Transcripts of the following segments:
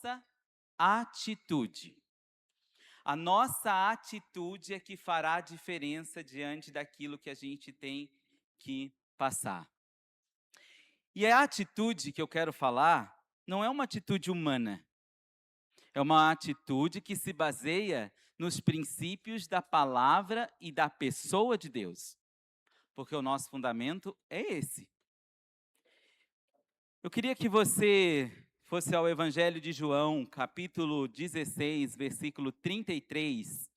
nossa atitude. A nossa atitude é que fará a diferença diante daquilo que a gente tem que passar. E a atitude que eu quero falar não é uma atitude humana, é uma atitude que se baseia nos princípios da palavra e da pessoa de Deus, porque o nosso fundamento é esse. Eu queria que você fosse ao Evangelho de João, capítulo 16, versículo 33,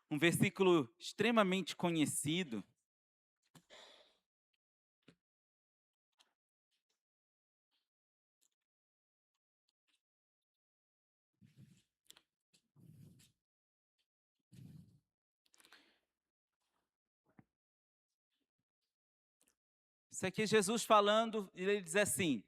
um versículo extremamente conhecido. Isso aqui é Jesus falando, e ele diz assim,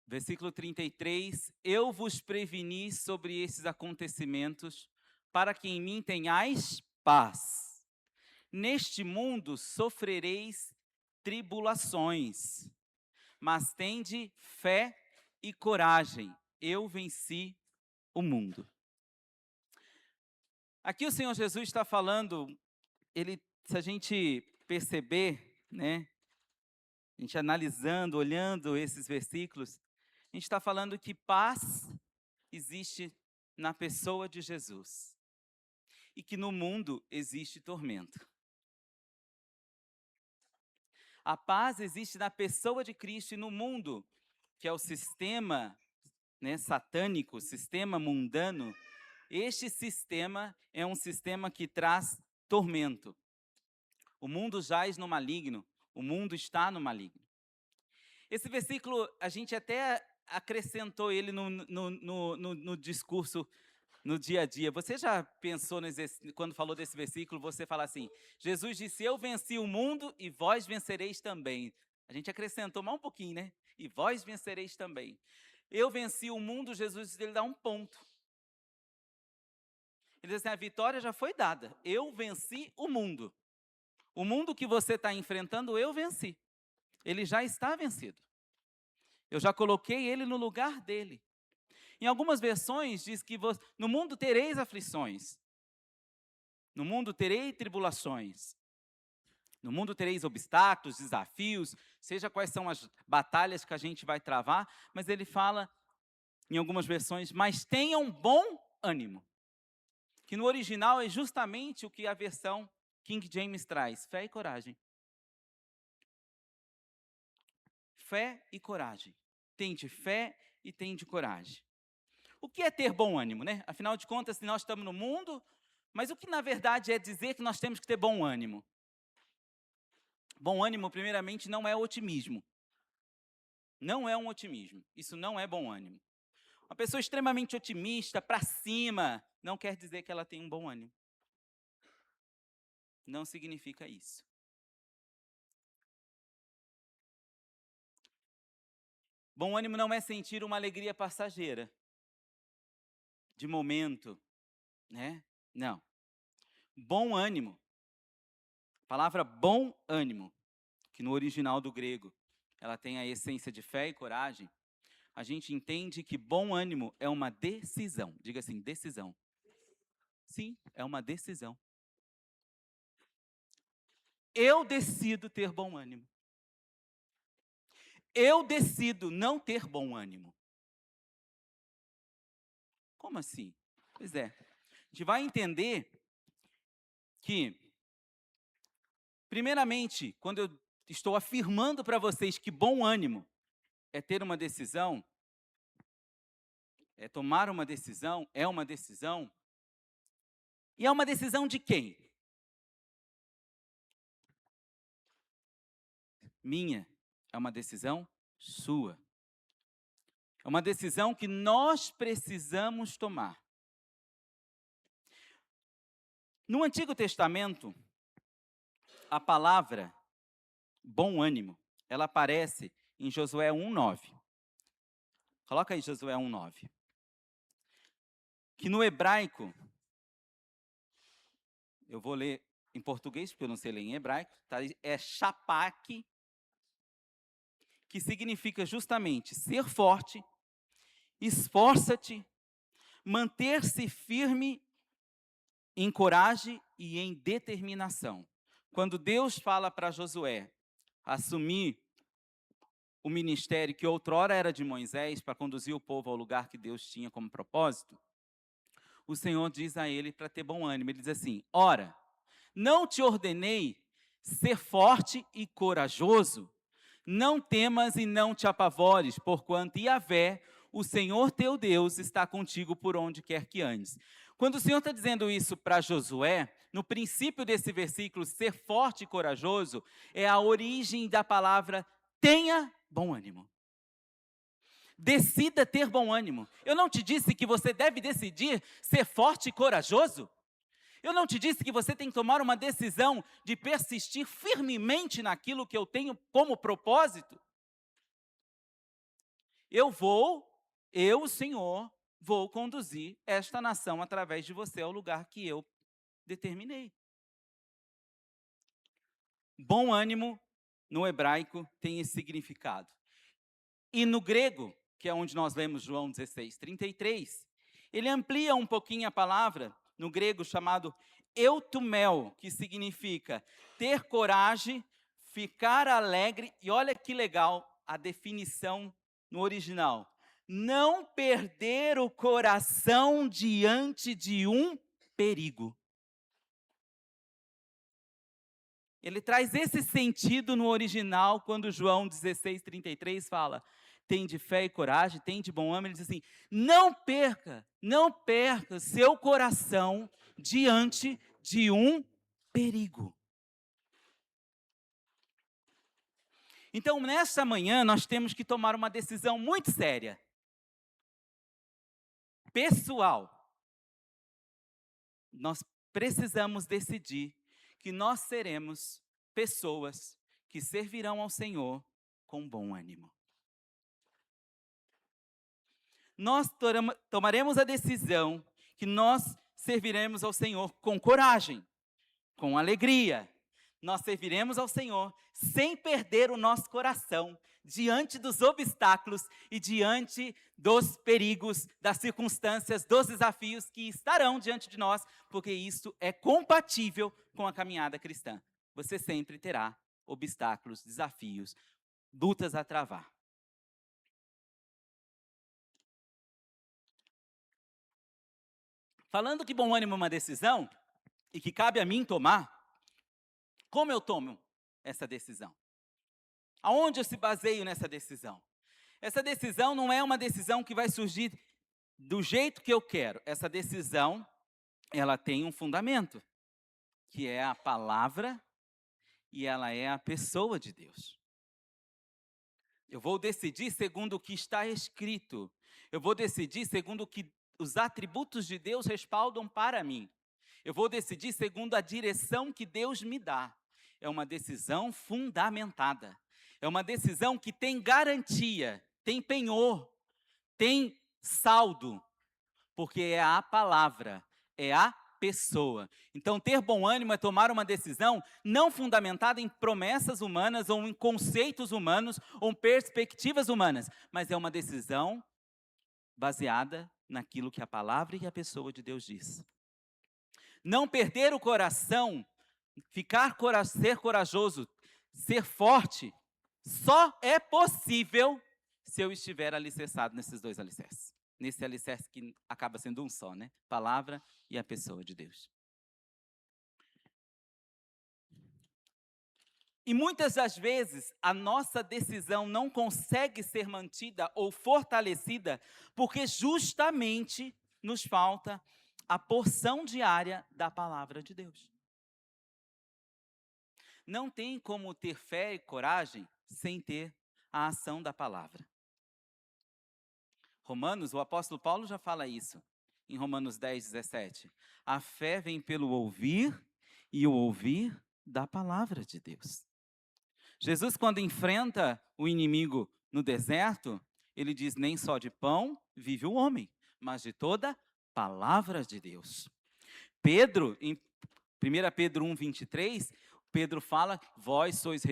versículo 33, eu vos preveni sobre esses acontecimentos, para que em mim tenhais paz. Neste mundo sofrereis tribulações, mas tende fé e coragem, eu venci o mundo. Aqui o Senhor Jesus está falando, se a gente perceber, né, a gente analisando, olhando esses versículos, a gente está falando que paz existe na pessoa de Jesus e que no mundo existe tormento. A paz existe na pessoa de Cristo e no mundo, que é o sistema, né, satânico, sistema mundano. Este sistema é um sistema que traz tormento. O mundo jaz no maligno, o mundo está no maligno. Esse versículo, a gente até acrescentou ele no discurso no dia a dia. Você já pensou, quando falou desse versículo, você fala assim, Jesus disse, eu venci o mundo e vós vencereis também. A gente acrescentou mais um pouquinho, né? E vós vencereis também. Eu venci o mundo, Jesus, ele dá um ponto. Ele diz assim, a vitória já foi dada. Eu venci o mundo. O mundo que você está enfrentando, eu venci. Ele já está vencido. Eu já coloquei ele no lugar dele. Em algumas versões diz que no mundo tereis aflições. No mundo terei tribulações. No mundo tereis obstáculos, desafios, seja quais são as batalhas que a gente vai travar, mas ele fala em algumas versões, mas tenham bom ânimo. Que no original é justamente o que a versão King James traz, fé e coragem. Fé e coragem. Tende fé e tende coragem. O que é ter bom ânimo, né? Afinal de contas, nós estamos no mundo, mas o que na verdade é dizer que nós temos que ter bom ânimo? Bom ânimo, primeiramente, não é otimismo. Não é um otimismo. Isso não é bom ânimo. Uma pessoa extremamente otimista, para cima, não quer dizer que ela tem um bom ânimo. Não significa isso. Bom ânimo não é sentir uma alegria passageira, de momento, né? Não. Bom ânimo. A palavra bom ânimo, que no original do grego, ela tem a essência de fé e coragem. A gente entende que bom ânimo é uma decisão. Diga assim, decisão. Sim, é uma decisão. Eu decido ter bom ânimo. Eu decido não ter bom ânimo. Como assim? Pois é. A gente vai entender que, primeiramente, quando eu estou afirmando para vocês que bom ânimo é ter uma decisão, é tomar uma decisão, é uma decisão, e é uma decisão de quem? Minha. É uma decisão sua. É uma decisão que nós precisamos tomar. No Antigo Testamento, a palavra bom ânimo, ela aparece em Josué 1:9. Coloca aí Josué 1:9. Que no hebraico, eu vou ler em português, porque eu não sei ler em hebraico, tá? É shapak, que significa justamente ser forte, esforça-te, manter-se firme em coragem e em determinação. Quando Deus fala para Josué assumir o ministério que outrora era de Moisés para conduzir o povo ao lugar que Deus tinha como propósito, o Senhor diz a ele para ter bom ânimo. Ele diz assim: ora, não te ordenei ser forte e corajoso? Não temas e não te apavores, porquanto Yahvé, o Senhor teu Deus, está contigo por onde quer que andes. Quando o Senhor está dizendo isso para Josué, no princípio desse versículo, ser forte e corajoso, é a origem da palavra tenha bom ânimo. Decida ter bom ânimo. Eu não te disse que você deve decidir ser forte e corajoso? Eu não te disse que você tem que tomar uma decisão de persistir firmemente naquilo que eu tenho como propósito? Eu, Senhor, vou conduzir esta nação através de você ao lugar que eu determinei. Bom ânimo, no hebraico, tem esse significado. E no grego, que é onde nós lemos João 16:33, ele amplia um pouquinho a palavra, no grego chamado eutumel, que significa ter coragem, ficar alegre, e olha que legal a definição no original: não perder o coração diante de um perigo. Ele traz esse sentido no original, quando João 16:33 fala: tem de fé e coragem, tem de bom ânimo. Ele diz assim: não perca seu coração diante de um perigo. Então, nesta manhã, nós temos que tomar uma decisão muito séria, pessoal. Nós precisamos decidir que nós seremos pessoas que servirão ao Senhor com bom ânimo. Nós tomaremos a decisão que nós serviremos ao Senhor com coragem, com alegria. Nós serviremos ao Senhor sem perder o nosso coração diante dos obstáculos e diante dos perigos, das circunstâncias, dos desafios que estarão diante de nós, porque isso é compatível com a caminhada cristã. Você sempre terá obstáculos, desafios, lutas a travar. Falando que bom ânimo é uma decisão, e que cabe a mim tomar, como eu tomo essa decisão? Aonde eu se baseio nessa decisão? Essa decisão não é uma decisão que vai surgir do jeito que eu quero. Essa decisão, ela tem um fundamento, que é a palavra e ela é a pessoa de Deus. Eu vou decidir segundo o que está escrito. Eu vou decidir segundo o que os atributos de Deus respaldam para mim. Eu vou decidir segundo a direção que Deus me dá. É uma decisão fundamentada. É uma decisão que tem garantia, tem penhor, tem saldo, porque é a palavra, é a pessoa. Então, ter bom ânimo é tomar uma decisão não fundamentada em promessas humanas, ou em conceitos humanos, ou em perspectivas humanas, mas é uma decisão baseada naquilo que a palavra e a pessoa de Deus diz. Não perder o coração, ser corajoso, ser forte, só é possível se eu estiver alicerçado nesses dois alicerces. Nesse alicerce que acaba sendo um só, né? Palavra e a pessoa de Deus. E muitas das vezes a nossa decisão não consegue ser mantida ou fortalecida porque justamente nos falta a porção diária da palavra de Deus. Não tem como ter fé e coragem sem ter a ação da palavra. Romanos, o apóstolo Paulo já fala isso, em Romanos 10:17. A fé vem pelo ouvir, e o ouvir da palavra de Deus. Jesus, quando enfrenta o inimigo no deserto, ele diz: nem só de pão vive o homem, mas de toda palavra de Deus. Pedro, em 1 Pedro 1:23, Pedro fala: vós sois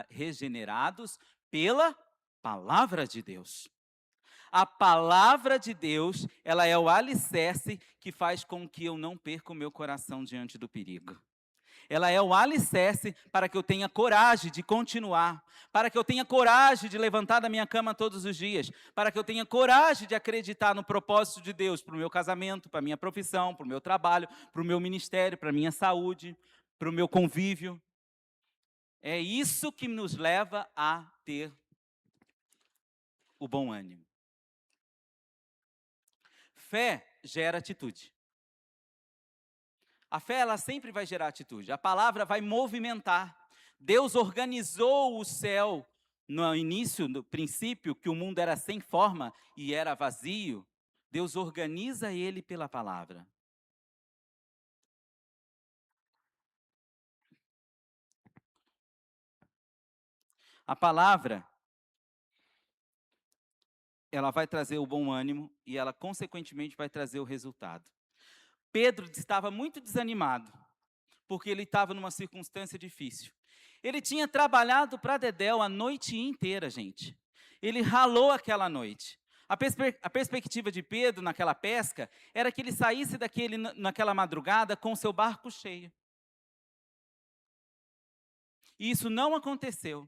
regenerados pela Palavra de Deus. A palavra de Deus, ela é o alicerce que faz com que eu não perca o meu coração diante do perigo. Ela é o alicerce para que eu tenha coragem de continuar, para que eu tenha coragem de levantar da minha cama todos os dias, para que eu tenha coragem de acreditar no propósito de Deus para o meu casamento, para a minha profissão, para o meu trabalho, para o meu ministério, para a minha saúde, para o meu convívio. É isso que nos leva a ter o bom ânimo. Fé gera atitude. A fé, ela sempre vai gerar atitude. A palavra vai movimentar. Deus organizou o céu no início, no princípio, que o mundo era sem forma e era vazio. Deus organiza ele pela palavra. A palavra, ela vai trazer o bom ânimo e ela, consequentemente, vai trazer o resultado. Pedro estava muito desanimado, porque ele estava numa circunstância difícil. Ele tinha trabalhado para Dedéu a noite inteira, gente. Ele ralou aquela noite. A perspectiva de Pedro naquela pesca era que ele saísse naquela madrugada com o seu barco cheio. E isso não aconteceu.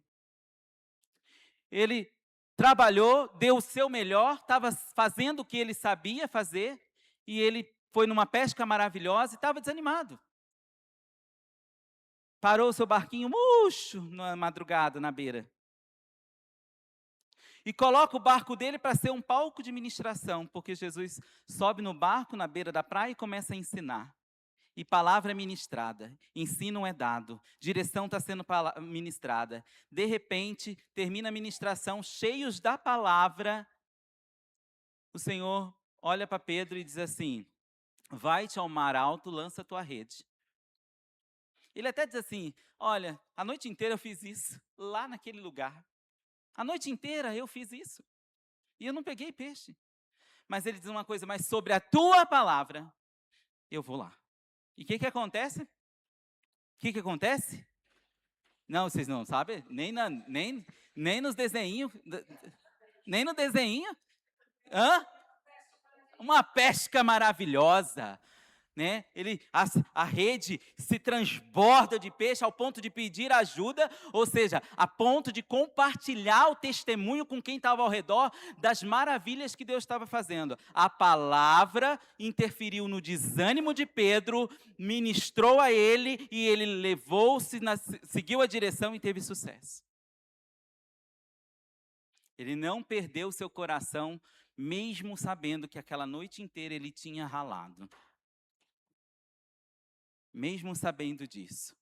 Ele trabalhou, deu o seu melhor, estava fazendo o que ele sabia fazer, e ele foi numa pesca maravilhosa e estava desanimado. Parou o seu barquinho murcho na madrugada, na beira. E coloca o barco dele para ser um palco de ministração, porque Jesus sobe no barco na beira da praia e começa a ensinar. E palavra é ministrada, ensino é dado, direção está sendo ministrada. De repente, termina a ministração, cheios da palavra, o Senhor olha para Pedro e diz assim: vai-te ao mar alto, lança a tua rede. Ele até diz assim: olha, a noite inteira eu fiz isso, lá naquele lugar. A noite inteira eu fiz isso. E eu não peguei peixe. Mas ele diz uma coisa: mas sobre a tua palavra, eu vou lá. E o que acontece? O que acontece? Não, vocês não sabem? Nem nos desenhinhos. Nem no desenho. Hã? Uma pesca maravilhosa. Né? A rede se transborda de peixe ao ponto de pedir ajuda, ou seja, a ponto de compartilhar o testemunho com quem estava ao redor das maravilhas que Deus estava fazendo. A palavra interferiu no desânimo de Pedro, ministrou a ele e ele seguiu a direção e teve sucesso. Ele não perdeu seu coração, mesmo sabendo que aquela noite inteira ele tinha ralado. Mesmo sabendo disso.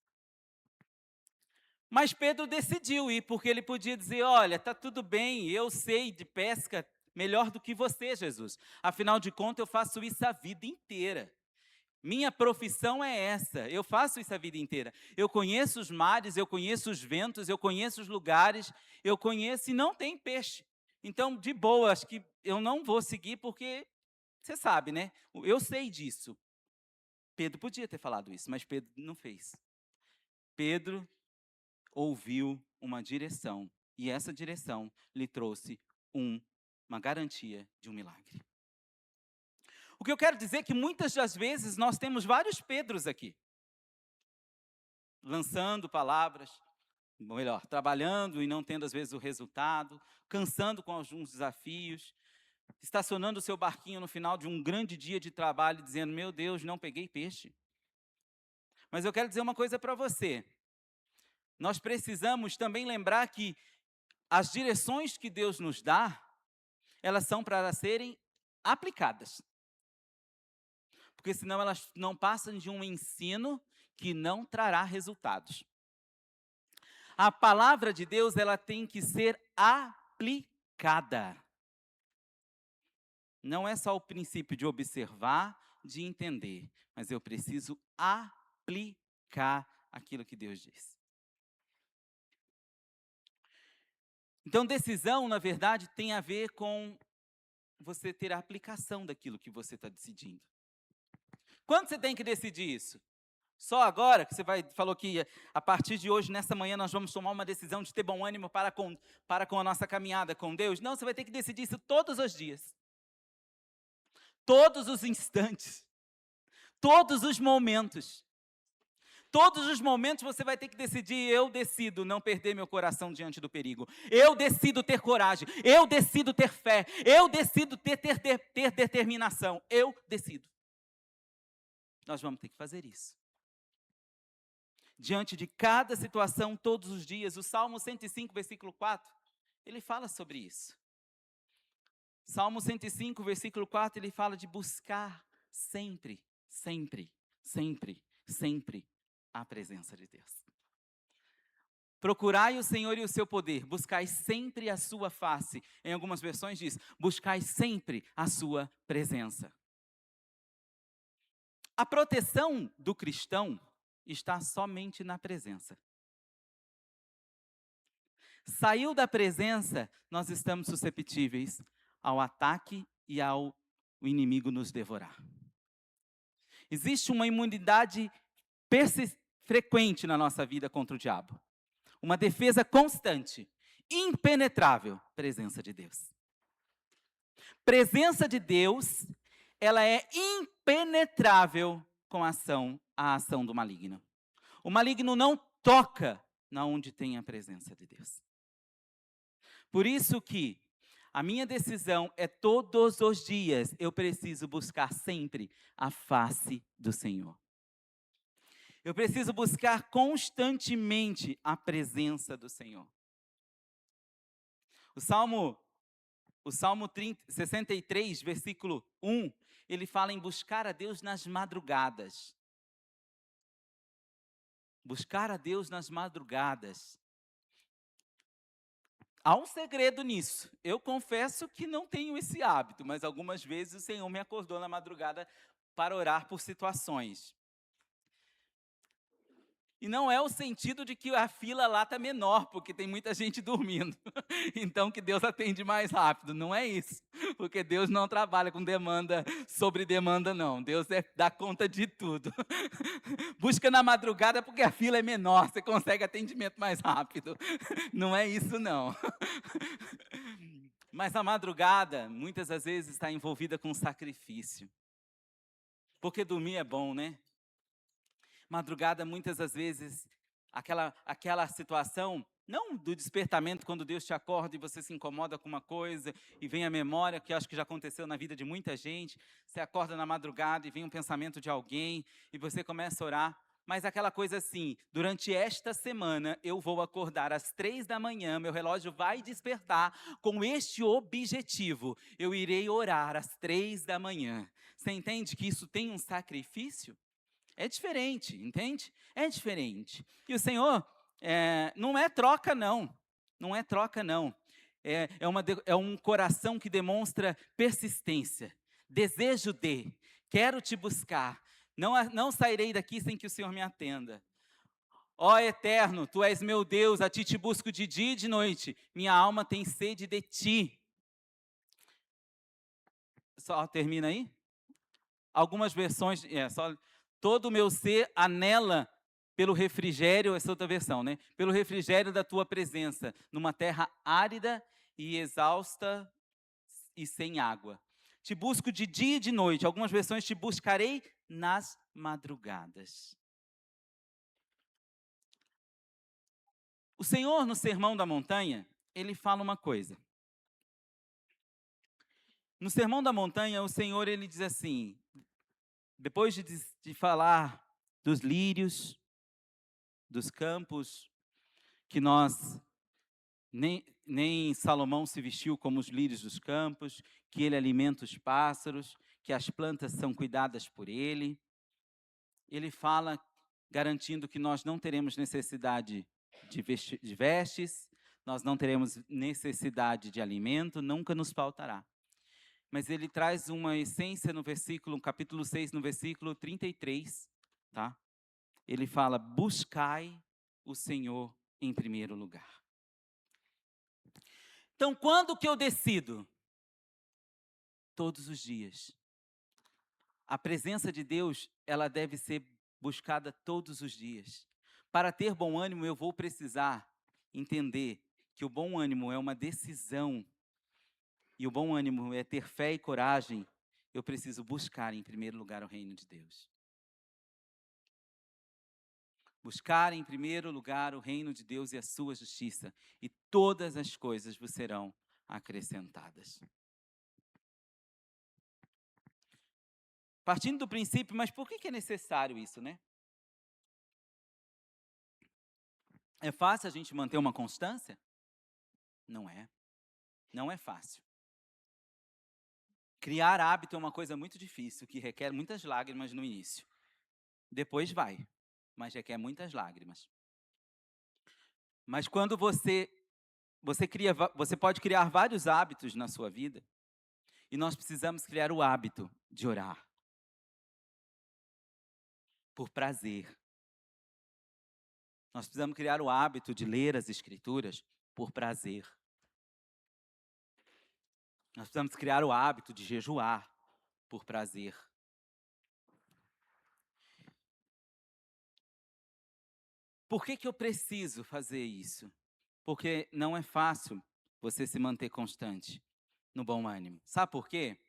Mas Pedro decidiu ir, porque ele podia dizer: olha, está tudo bem, eu sei de pesca melhor do que você, Jesus. Afinal de contas, eu faço isso a vida inteira. Minha profissão é essa, eu faço isso a vida inteira. Eu conheço os mares, eu conheço os ventos, eu conheço os lugares, eu conheço e não tem peixe. Então, de boa, acho que eu não vou seguir, porque você sabe, né? Eu sei disso. Pedro podia ter falado isso, mas Pedro não fez. Pedro ouviu uma direção, e essa direção lhe trouxe uma garantia de um milagre. O que eu quero dizer é que muitas das vezes nós temos vários Pedros aqui, lançando palavras, ou melhor, trabalhando e não tendo às vezes o resultado, cansando com alguns desafios, estacionando o seu barquinho no final de um grande dia de trabalho, dizendo: meu Deus, não peguei peixe. Mas eu quero dizer uma coisa para você. Nós precisamos também lembrar que as direções que Deus nos dá, elas são para serem aplicadas. Porque senão elas não passam de um ensino que não trará resultados. A palavra de Deus, ela tem que ser aplicada. Não é só o princípio de observar, de entender, mas eu preciso aplicar aquilo que Deus diz. Então, decisão, na verdade, tem a ver com você ter a aplicação daquilo que você está decidindo. Quando você tem que decidir isso? Só agora que você falou que a partir de hoje, nessa manhã, nós vamos tomar uma decisão de ter bom ânimo para com a nossa caminhada com Deus? Não, você vai ter que decidir isso todos os dias, todos os instantes, todos os momentos. Todos os momentos você vai ter que decidir: eu decido não perder meu coração diante do perigo. Eu decido ter coragem. Eu decido ter fé. Eu decido ter determinação. Eu decido. Nós vamos ter que fazer isso. Diante de cada situação, todos os dias. O Salmo 105, versículo 4, ele fala sobre isso. Salmo 105, versículo 4, ele fala de buscar sempre, sempre, sempre, sempre a presença de Deus. Procurai o Senhor e o seu poder, buscai sempre a sua face. Em algumas versões diz, buscai sempre a sua presença. A proteção do cristão está somente na presença. Saiu da presença, nós estamos susceptíveis ao ataque e ao inimigo nos devorar. Existe uma imunidade frequente na nossa vida contra o diabo. Uma defesa constante, impenetrável, presença de Deus. Presença de Deus, ela é impenetrável com a ação do maligno. O maligno não toca na onde tem a presença de Deus. Por isso que a minha decisão é todos os dias, eu preciso buscar sempre a face do Senhor. Eu preciso buscar constantemente a presença do Senhor. O Salmo 63, versículo 1, ele fala em buscar a Deus nas madrugadas. Buscar a Deus nas madrugadas. Há um segredo nisso. Eu confesso que não tenho esse hábito, mas algumas vezes o Senhor me acordou na madrugada para orar por situações. E não é o sentido de que a fila lá está menor, porque tem muita gente dormindo. Então que Deus atende mais rápido. Não é isso. Porque Deus não trabalha com demanda sobre demanda, não. Deus dá conta de tudo. Busca na madrugada porque a fila é menor, você consegue atendimento mais rápido. Não é isso, não. Mas a madrugada, muitas das vezes, está envolvida com sacrifício. Porque dormir é bom, né? Madrugada, muitas das vezes, aquela situação, não do despertamento, quando Deus te acorda e você se incomoda com uma coisa, e vem a memória, que acho que já aconteceu na vida de muita gente, você acorda na madrugada e vem um pensamento de alguém, e você começa a orar, mas aquela coisa assim, durante esta semana, eu vou acordar às 3 da manhã, meu relógio vai despertar com este objetivo, eu irei orar às 3 da manhã. Você entende que isso tem um sacrifício? É diferente, entende? É diferente. E o Senhor, não é troca não, não é troca não. É um coração que demonstra persistência, desejo de, quero te buscar, não sairei daqui sem que o Senhor me atenda. Ó Eterno, Tu és meu Deus, a Ti te busco de dia e de noite, minha alma tem sede de Ti. Só termina aí? Algumas versões, todo o meu ser anela pelo refrigério, essa outra versão, né? Pelo refrigério da tua presença, numa terra árida e exausta e sem água. Te busco de dia e de noite. Algumas versões, te buscarei nas madrugadas. O Senhor, no Sermão da Montanha, ele fala uma coisa. No Sermão da Montanha, o Senhor, ele diz assim, depois de falar dos lírios, dos campos, que nem Salomão se vestiu como os lírios dos campos, que ele alimenta os pássaros, que as plantas são cuidadas por ele. Ele fala, garantindo que nós não teremos necessidade de vestes, nós não teremos necessidade de alimento, nunca nos faltará. Mas ele traz uma essência no capítulo 6, no versículo 33, tá? Ele fala, buscai o Senhor em primeiro lugar. Então, quando que eu decido? Todos os dias. A presença de Deus, ela deve ser buscada todos os dias. Para ter bom ânimo, eu vou precisar entender que o bom ânimo é uma decisão, e o bom ânimo é ter fé e coragem. Eu preciso buscar em primeiro lugar o reino de Deus. Buscar em primeiro lugar o reino de Deus e a sua justiça, e todas as coisas vos serão acrescentadas. Partindo do princípio, mas por que é necessário isso, né? É fácil a gente manter uma constância? Não é. Não é fácil. Criar hábito é uma coisa muito difícil, que requer muitas lágrimas no início. Depois vai, mas requer muitas lágrimas. Mas quando você pode criar vários hábitos na sua vida, e nós precisamos criar o hábito de orar. Por prazer. Nós precisamos criar o hábito de ler as Escrituras por prazer. Nós precisamos criar o hábito de jejuar por prazer. Por que eu preciso fazer isso? Porque não é fácil você se manter constante no bom ânimo. Sabe por quê?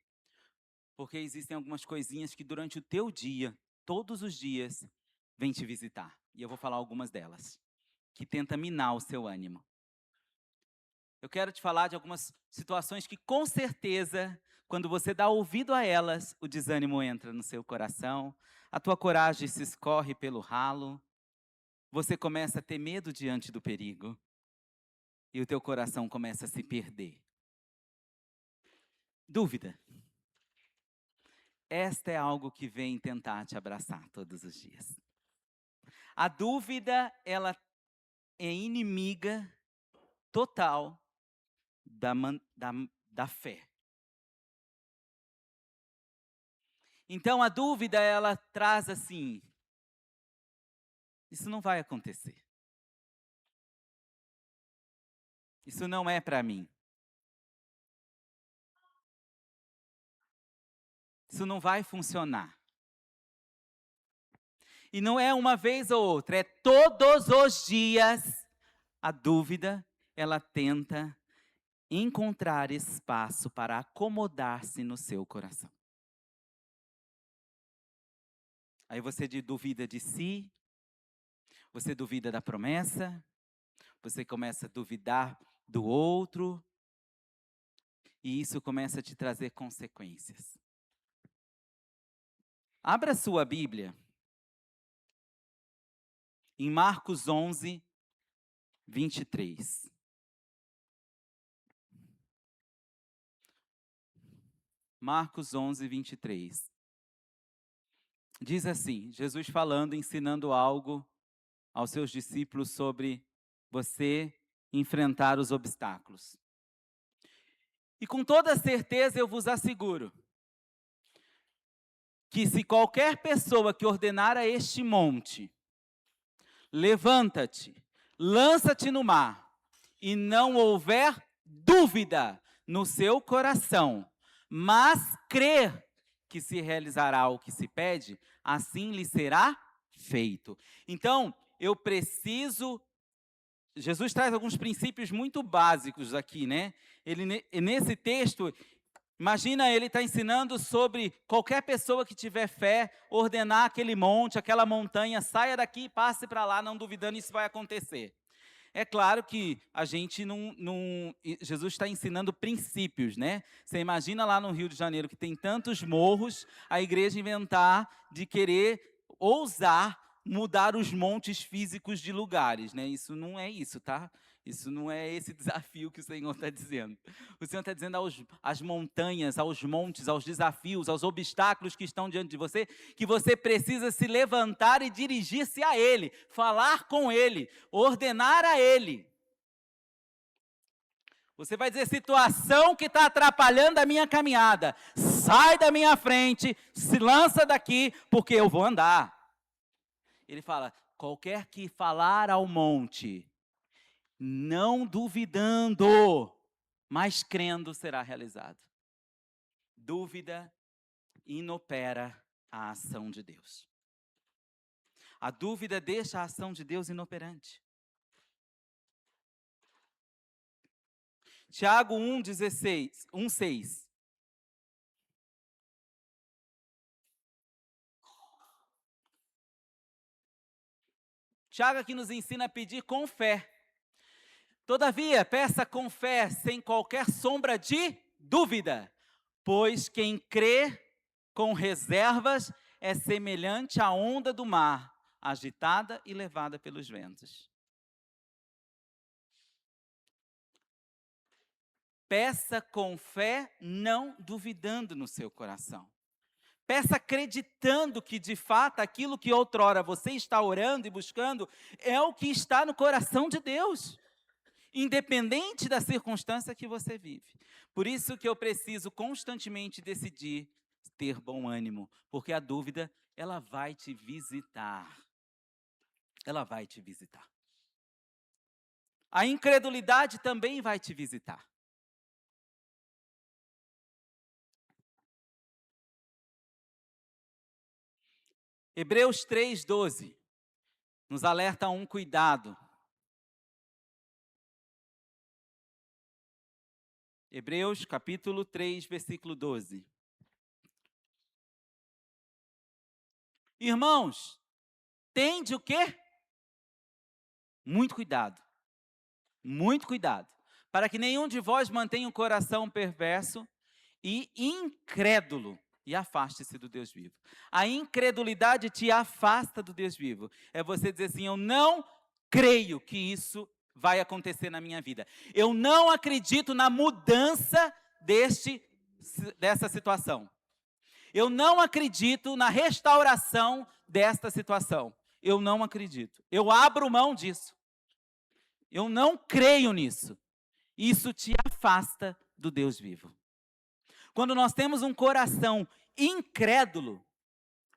Porque existem algumas coisinhas que durante o teu dia, todos os dias, vêm te visitar. E eu vou falar algumas delas, que tenta minar o seu ânimo. Eu quero te falar de algumas situações que, com certeza, quando você dá ouvido a elas, o desânimo entra no seu coração, a tua coragem se escorre pelo ralo, você começa a ter medo diante do perigo e o teu coração começa a se perder. Dúvida. Esta é algo que vem tentar te abraçar todos os dias. A dúvida, ela é inimiga total da fé. Então, a dúvida, ela traz assim: isso não vai acontecer. Isso não é para mim. Isso não vai funcionar. E não é uma vez ou outra, é todos os dias. A dúvida, ela tenta encontrar espaço para acomodar-se no seu coração. Aí você duvida de si, você duvida da promessa, você começa a duvidar do outro, e isso começa a te trazer consequências. Abra sua Bíblia em Marcos 11, 23. Marcos 11, 23. Diz assim, Jesus falando, ensinando algo aos seus discípulos sobre você enfrentar os obstáculos. E com toda certeza eu vos asseguro que se qualquer pessoa que ordenar a este monte, levanta-te, lança-te no mar, e não houver dúvida no seu coração, mas crer que se realizará o que se pede, assim lhe será feito. Então, eu preciso... Jesus traz alguns princípios muito básicos aqui, né? Nesse texto, imagina ele está ensinando sobre qualquer pessoa que tiver fé, ordenar aquele monte, aquela montanha, saia daqui e passe para lá, não duvidando isso vai acontecer. É claro que a gente Jesus está ensinando princípios, né? Você imagina lá no Rio de Janeiro que tem tantos morros, a igreja inventar de querer ousar mudar os montes físicos de lugares, né? Isso não é isso, tá? Isso não é esse desafio que o Senhor está dizendo. O Senhor está dizendo às montanhas, aos montes, aos desafios, aos obstáculos que estão diante de você, que você precisa se levantar e dirigir-se a Ele, falar com Ele, ordenar a Ele. Você vai dizer, situação que está atrapalhando a minha caminhada, sai da minha frente, se lança daqui, porque eu vou andar. Ele fala, qualquer que falar ao monte, não duvidando, mas crendo será realizado. Dúvida inopera a ação de Deus. A dúvida deixa a ação de Deus inoperante. Tiago 1,6. Tiago aqui nos ensina a pedir com fé. Todavia, peça com fé, sem qualquer sombra de dúvida, pois quem crê com reservas é semelhante à onda do mar, agitada e levada pelos ventos. Peça com fé, não duvidando no seu coração. Peça acreditando que, de fato, aquilo que outrora você está orando e buscando é o que está no coração de Deus, independente da circunstância que você vive. Por isso que eu preciso constantemente decidir ter bom ânimo, porque a dúvida, ela vai te visitar. Ela vai te visitar. A incredulidade também vai te visitar. Hebreus 3,12 nos alerta a um cuidado. Hebreus capítulo 3, versículo 12. Irmãos, tende o quê? Muito cuidado, para que nenhum de vós mantenha um coração perverso e incrédulo, e afaste-se do Deus vivo. A incredulidade te afasta do Deus vivo. É você dizer assim, eu não creio que isso vai acontecer na minha vida. Eu não acredito na mudança dessa situação. Eu não acredito na restauração desta situação. Eu não acredito. Eu abro mão disso. Eu não creio nisso. Isso te afasta do Deus vivo. Quando nós temos um coração incrédulo,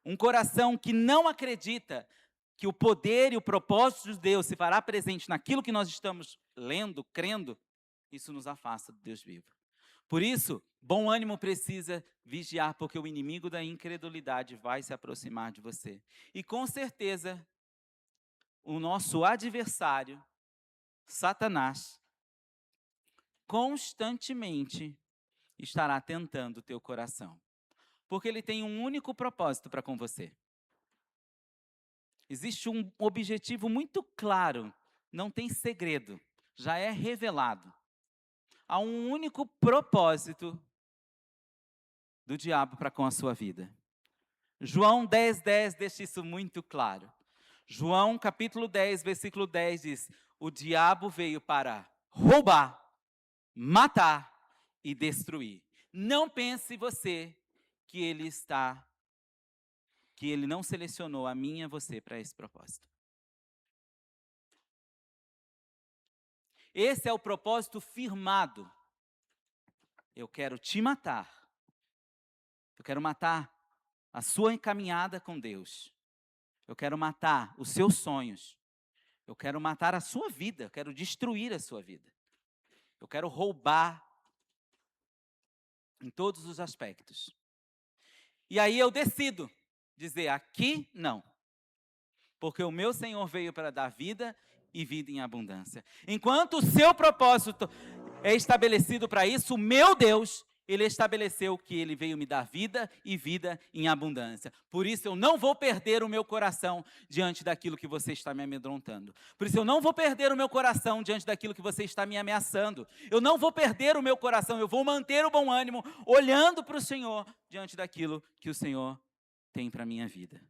um coração que não acredita que o poder e o propósito de Deus se fará presente naquilo que nós estamos lendo, crendo, isso nos afasta do Deus vivo. Por isso, bom ânimo precisa vigiar, porque o inimigo da incredulidade vai se aproximar de você. E com certeza, o nosso adversário, Satanás, constantemente estará tentando o teu coração. Porque ele tem um único propósito para com você. Existe um objetivo muito claro, não tem segredo, já é revelado. Há um único propósito do diabo para com a sua vida. João 10,10 deixa isso muito claro. João capítulo 10, versículo 10 diz, o diabo veio para roubar, matar e destruir. Não pense você que ele não selecionou a mim e a você para esse propósito. Esse é o propósito firmado. Eu quero te matar. Eu quero matar a sua caminhada com Deus. Eu quero matar os seus sonhos. Eu quero matar a sua vida. Eu quero destruir a sua vida. Eu quero roubar em todos os aspectos. E aí eu decido dizer, aqui não. Porque o meu Senhor veio para dar vida e vida em abundância. Enquanto o seu propósito é estabelecido para isso, o meu Deus, Ele estabeleceu que Ele veio me dar vida e vida em abundância. Por isso eu não vou perder o meu coração diante daquilo que você está me amedrontando. Por isso eu não vou perder o meu coração diante daquilo que você está me ameaçando. Eu não vou perder o meu coração, eu vou manter o bom ânimo, olhando para o Senhor diante daquilo que o Senhor tem para a minha vida.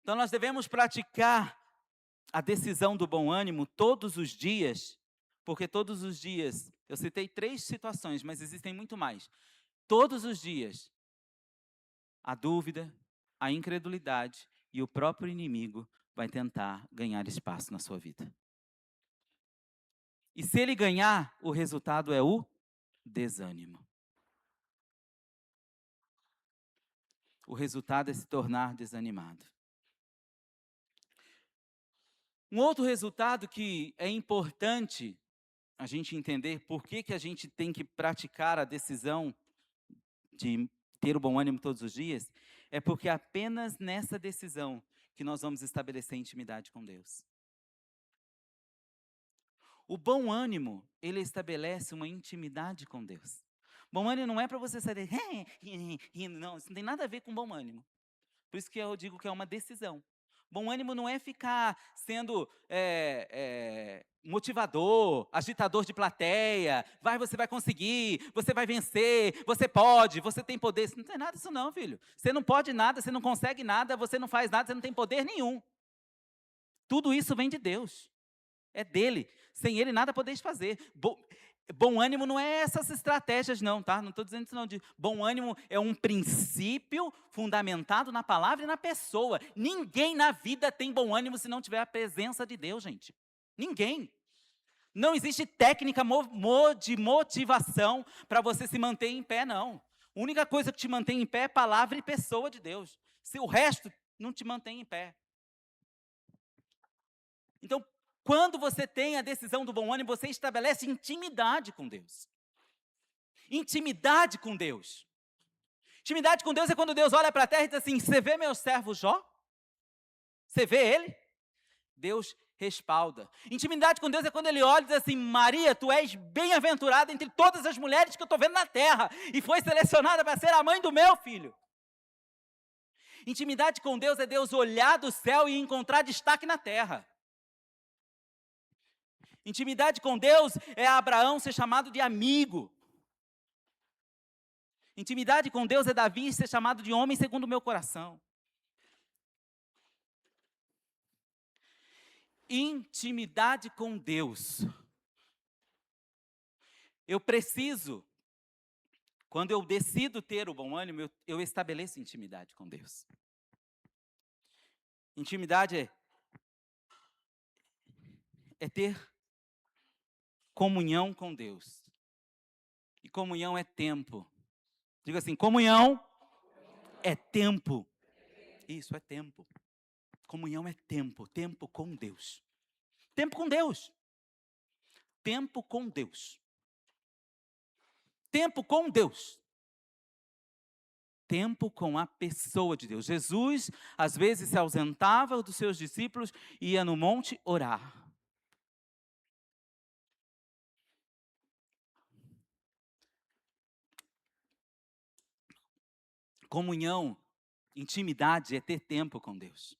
Então nós devemos praticar a decisão do bom ânimo todos os dias, porque todos os dias, eu citei 3 situações, mas existem muito mais. Todos os dias, a dúvida, a incredulidade e o próprio inimigo vai tentar ganhar espaço na sua vida. E se ele ganhar, o resultado é o desânimo. O resultado é se tornar desanimado. Um outro resultado que é importante a gente entender por que a gente tem que praticar a decisão de ter o bom ânimo todos os dias, é porque é apenas nessa decisão que nós vamos estabelecer intimidade com Deus. O bom ânimo, ele estabelece uma intimidade com Deus. Bom ânimo não é para você sair rindo, não, isso não tem nada a ver com bom ânimo. Por isso que eu digo que é uma decisão. Bom ânimo não é ficar sendo motivador, agitador de plateia. Você vai conseguir, você vai vencer, você pode, você tem poder. Não tem nada disso não, filho. Você não pode nada, você não consegue nada, você não faz nada, você não tem poder nenhum. Tudo isso vem de Deus. É dele. Sem ele nada podeis fazer. Bom ânimo não é essas estratégias não, tá? Não estou dizendo isso não. Bom ânimo é um princípio fundamentado na palavra e na pessoa. Ninguém na vida tem bom ânimo se não tiver a presença de Deus, gente. Ninguém. Não existe técnica de motivação para você se manter em pé, não. A única coisa que te mantém em pé é palavra e pessoa de Deus. Se o resto não te mantém em pé. Então, quando você tem a decisão do bom ânimo, você estabelece intimidade com Deus. Intimidade com Deus. Intimidade com Deus é quando Deus olha para a terra e diz assim: você vê meu servo Jó? Você vê ele? Deus respalda. Intimidade com Deus é quando ele olha e diz assim: Maria, tu és bem-aventurada entre todas as mulheres que eu estou vendo na terra, e foi selecionada para ser a mãe do meu filho. Intimidade com Deus é Deus olhar do céu e encontrar destaque na terra. Intimidade com Deus é Abraão ser chamado de amigo. Intimidade com Deus é Davi ser chamado de homem segundo o meu coração. Intimidade com Deus. Eu preciso, quando eu decido ter o bom ânimo, eu estabeleço intimidade com Deus. Intimidade é ter comunhão com Deus. E comunhão é tempo. Diga assim: comunhão é tempo. Isso, é tempo. Comunhão é tempo. Tempo com Deus. Tempo com Deus. Tempo com Deus. Tempo com Deus. Tempo com a pessoa de Deus. Jesus, às vezes, se ausentava dos seus discípulos e ia no monte orar. Comunhão, intimidade é ter tempo com Deus.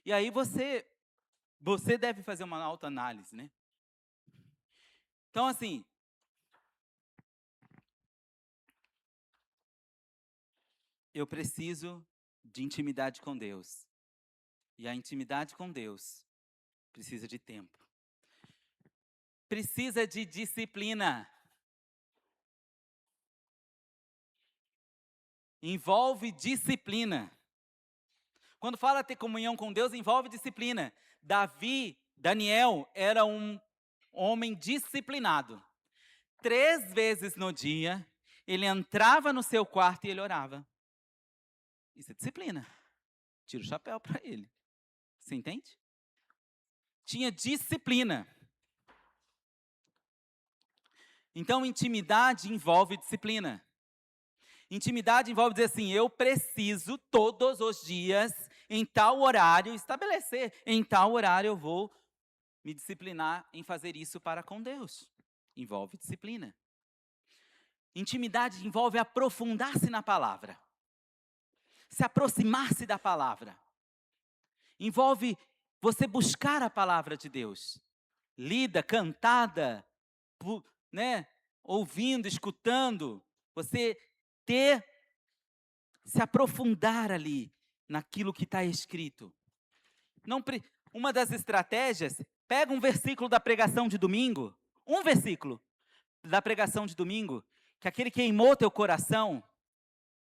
E aí você deve fazer uma autoanálise, né? Então, assim, eu preciso de intimidade com Deus. E a intimidade com Deus precisa de tempo. Precisa de disciplina. Envolve disciplina. Quando fala ter comunhão com Deus, envolve disciplina. Daniel era um homem disciplinado. 3 vezes no dia, ele entrava no seu quarto e ele orava. Isso é disciplina. Tira o chapéu para ele. Você entende? Tinha disciplina. Então, intimidade envolve disciplina. Intimidade envolve dizer assim: eu preciso todos os dias, em tal horário, estabelecer. Em tal horário eu vou me disciplinar em fazer isso para com Deus. Envolve disciplina. Intimidade envolve aprofundar-se na palavra. Se aproximar-se da palavra. Envolve você buscar a palavra de Deus. Lida, cantada, né? Ouvindo, escutando. Você se aprofundar ali naquilo que está escrito. Uma das estratégias, pega um versículo da pregação de domingo, um versículo da pregação de domingo, que aquele queimou teu coração,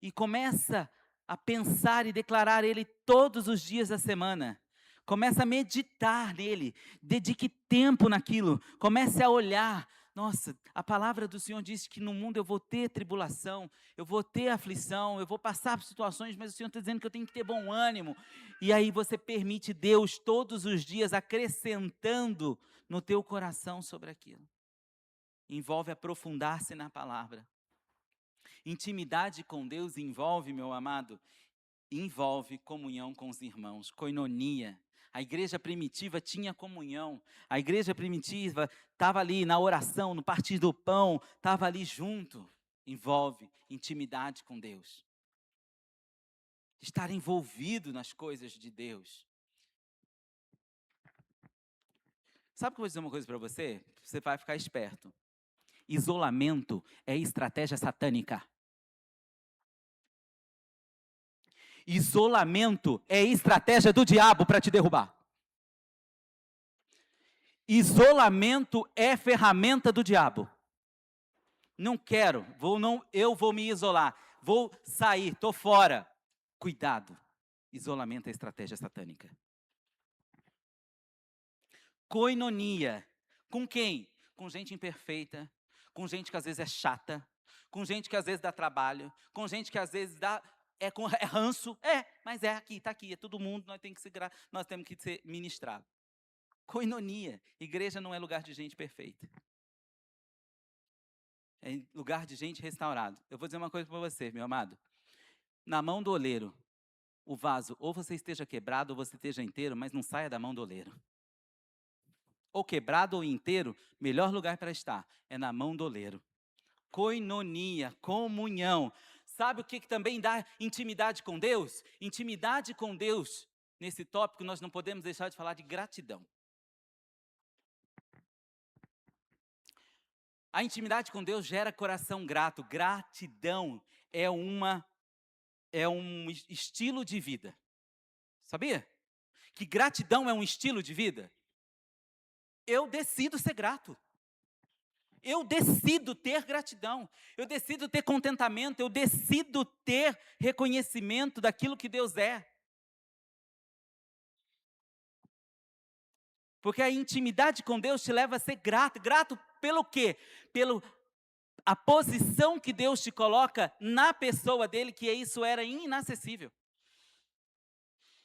e começa a pensar e declarar ele todos os dias da semana. Começa a meditar nele, dedique tempo naquilo, comece a olhar. Nossa, a palavra do Senhor diz que no mundo eu vou ter tribulação, eu vou ter aflição, eu vou passar por situações, mas o Senhor está dizendo que eu tenho que ter bom ânimo. E aí você permite Deus todos os dias acrescentando no teu coração sobre aquilo. Envolve aprofundar-se na palavra. Intimidade com Deus envolve, meu amado, envolve comunhão com os irmãos, koinonia. A igreja primitiva tinha comunhão. A igreja primitiva estava ali na oração, no partir do pão, estava ali junto. Envolve intimidade com Deus. Estar envolvido nas coisas de Deus. Sabe que eu vou dizer uma coisa para você? Você vai ficar esperto. Isolamento é estratégia satânica. Isolamento é estratégia do diabo para te derrubar. Isolamento é ferramenta do diabo. Não quero, eu vou me isolar, vou sair, estou fora. Cuidado, isolamento é estratégia satânica. Koinonia, com quem? Com gente imperfeita, com gente que às vezes é chata, com gente que às vezes dá trabalho, com gente que às vezes é ranço, mas aqui, está aqui, é todo mundo, nós temos que ser ministrado. Koinonia, igreja não é lugar de gente perfeita. É lugar de gente restaurada. Eu vou dizer uma coisa para você, meu amado. Na mão do oleiro, o vaso, ou você esteja quebrado, ou você esteja inteiro, mas não saia da mão do oleiro. Ou quebrado ou inteiro, melhor lugar para estar é na mão do oleiro. Koinonia, comunhão. Sabe o que também dá intimidade com Deus? Intimidade com Deus. Nesse tópico, nós não podemos deixar de falar de gratidão. A intimidade com Deus gera coração grato. Gratidão é um estilo de vida. Sabia? Que gratidão é um estilo de vida? Eu decido ser grato. Eu decido ter gratidão. Eu decido ter contentamento. Eu decido ter reconhecimento daquilo que Deus é. Porque a intimidade com Deus te leva a ser grato. Grato pelo quê? A posição que Deus te coloca na pessoa dele, que isso era inacessível.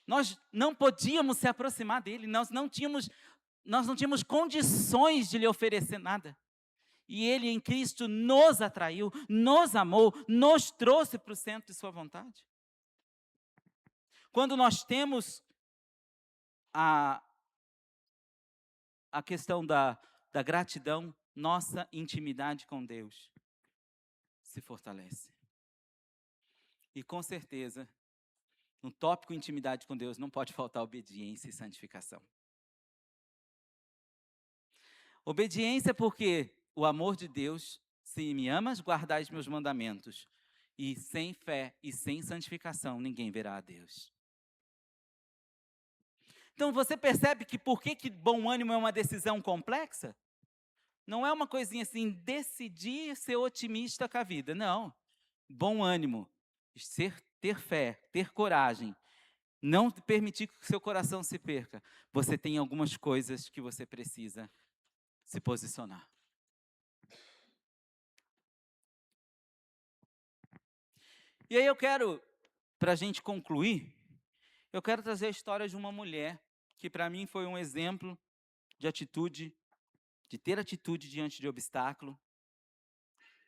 Nós não podíamos se aproximar dele, nós não tínhamos condições de lhe oferecer nada. E ele em Cristo nos atraiu, nos amou, nos trouxe para o centro de sua vontade. Quando nós temos a questão da gratidão, nossa intimidade com Deus se fortalece. E com certeza, no tópico intimidade com Deus, não pode faltar obediência e santificação. Obediência porque o amor de Deus, se me amas, guardais meus mandamentos. E sem fé e sem santificação, ninguém verá a Deus. Então você percebe que por que bom ânimo é uma decisão complexa? Não é uma coisinha assim, decidir ser otimista com a vida. Não. Bom ânimo, ter fé, ter coragem, não permitir que o seu coração se perca. Você tem algumas coisas que você precisa se posicionar. E aí eu quero, para a gente concluir, eu quero trazer a história de uma mulher que para mim foi um exemplo de atitude, de ter atitude diante de obstáculo,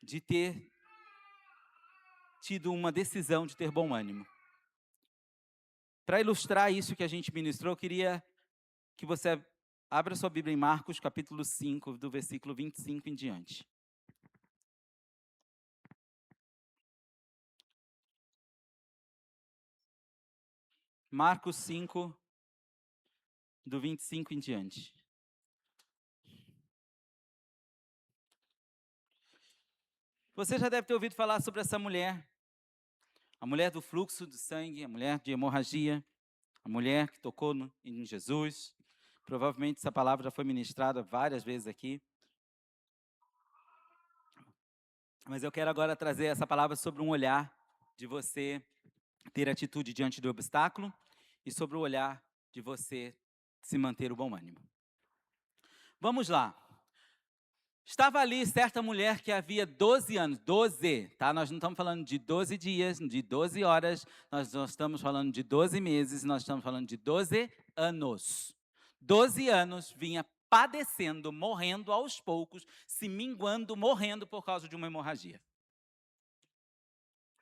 de ter tido uma decisão de ter bom ânimo. Para ilustrar isso que a gente ministrou, eu queria que você abra sua Bíblia em Marcos, capítulo 5, do versículo 25 em diante. Marcos 5, do 25 em diante. Você já deve ter ouvido falar sobre essa mulher. A mulher do fluxo de sangue, a mulher de hemorragia, a mulher que tocou em Jesus. Provavelmente essa palavra já foi ministrada várias vezes aqui. Mas eu quero agora trazer essa palavra sobre um olhar de você ter atitude diante do obstáculo e sobre o olhar de você se manter o bom ânimo. Vamos lá. Estava ali certa mulher que havia 12 anos, 12, tá? Nós não estamos falando de 12 dias, de 12 horas, nós não estamos falando de 12 meses, nós estamos falando de 12 anos. 12 anos vinha padecendo, morrendo aos poucos, se minguando, morrendo por causa de uma hemorragia.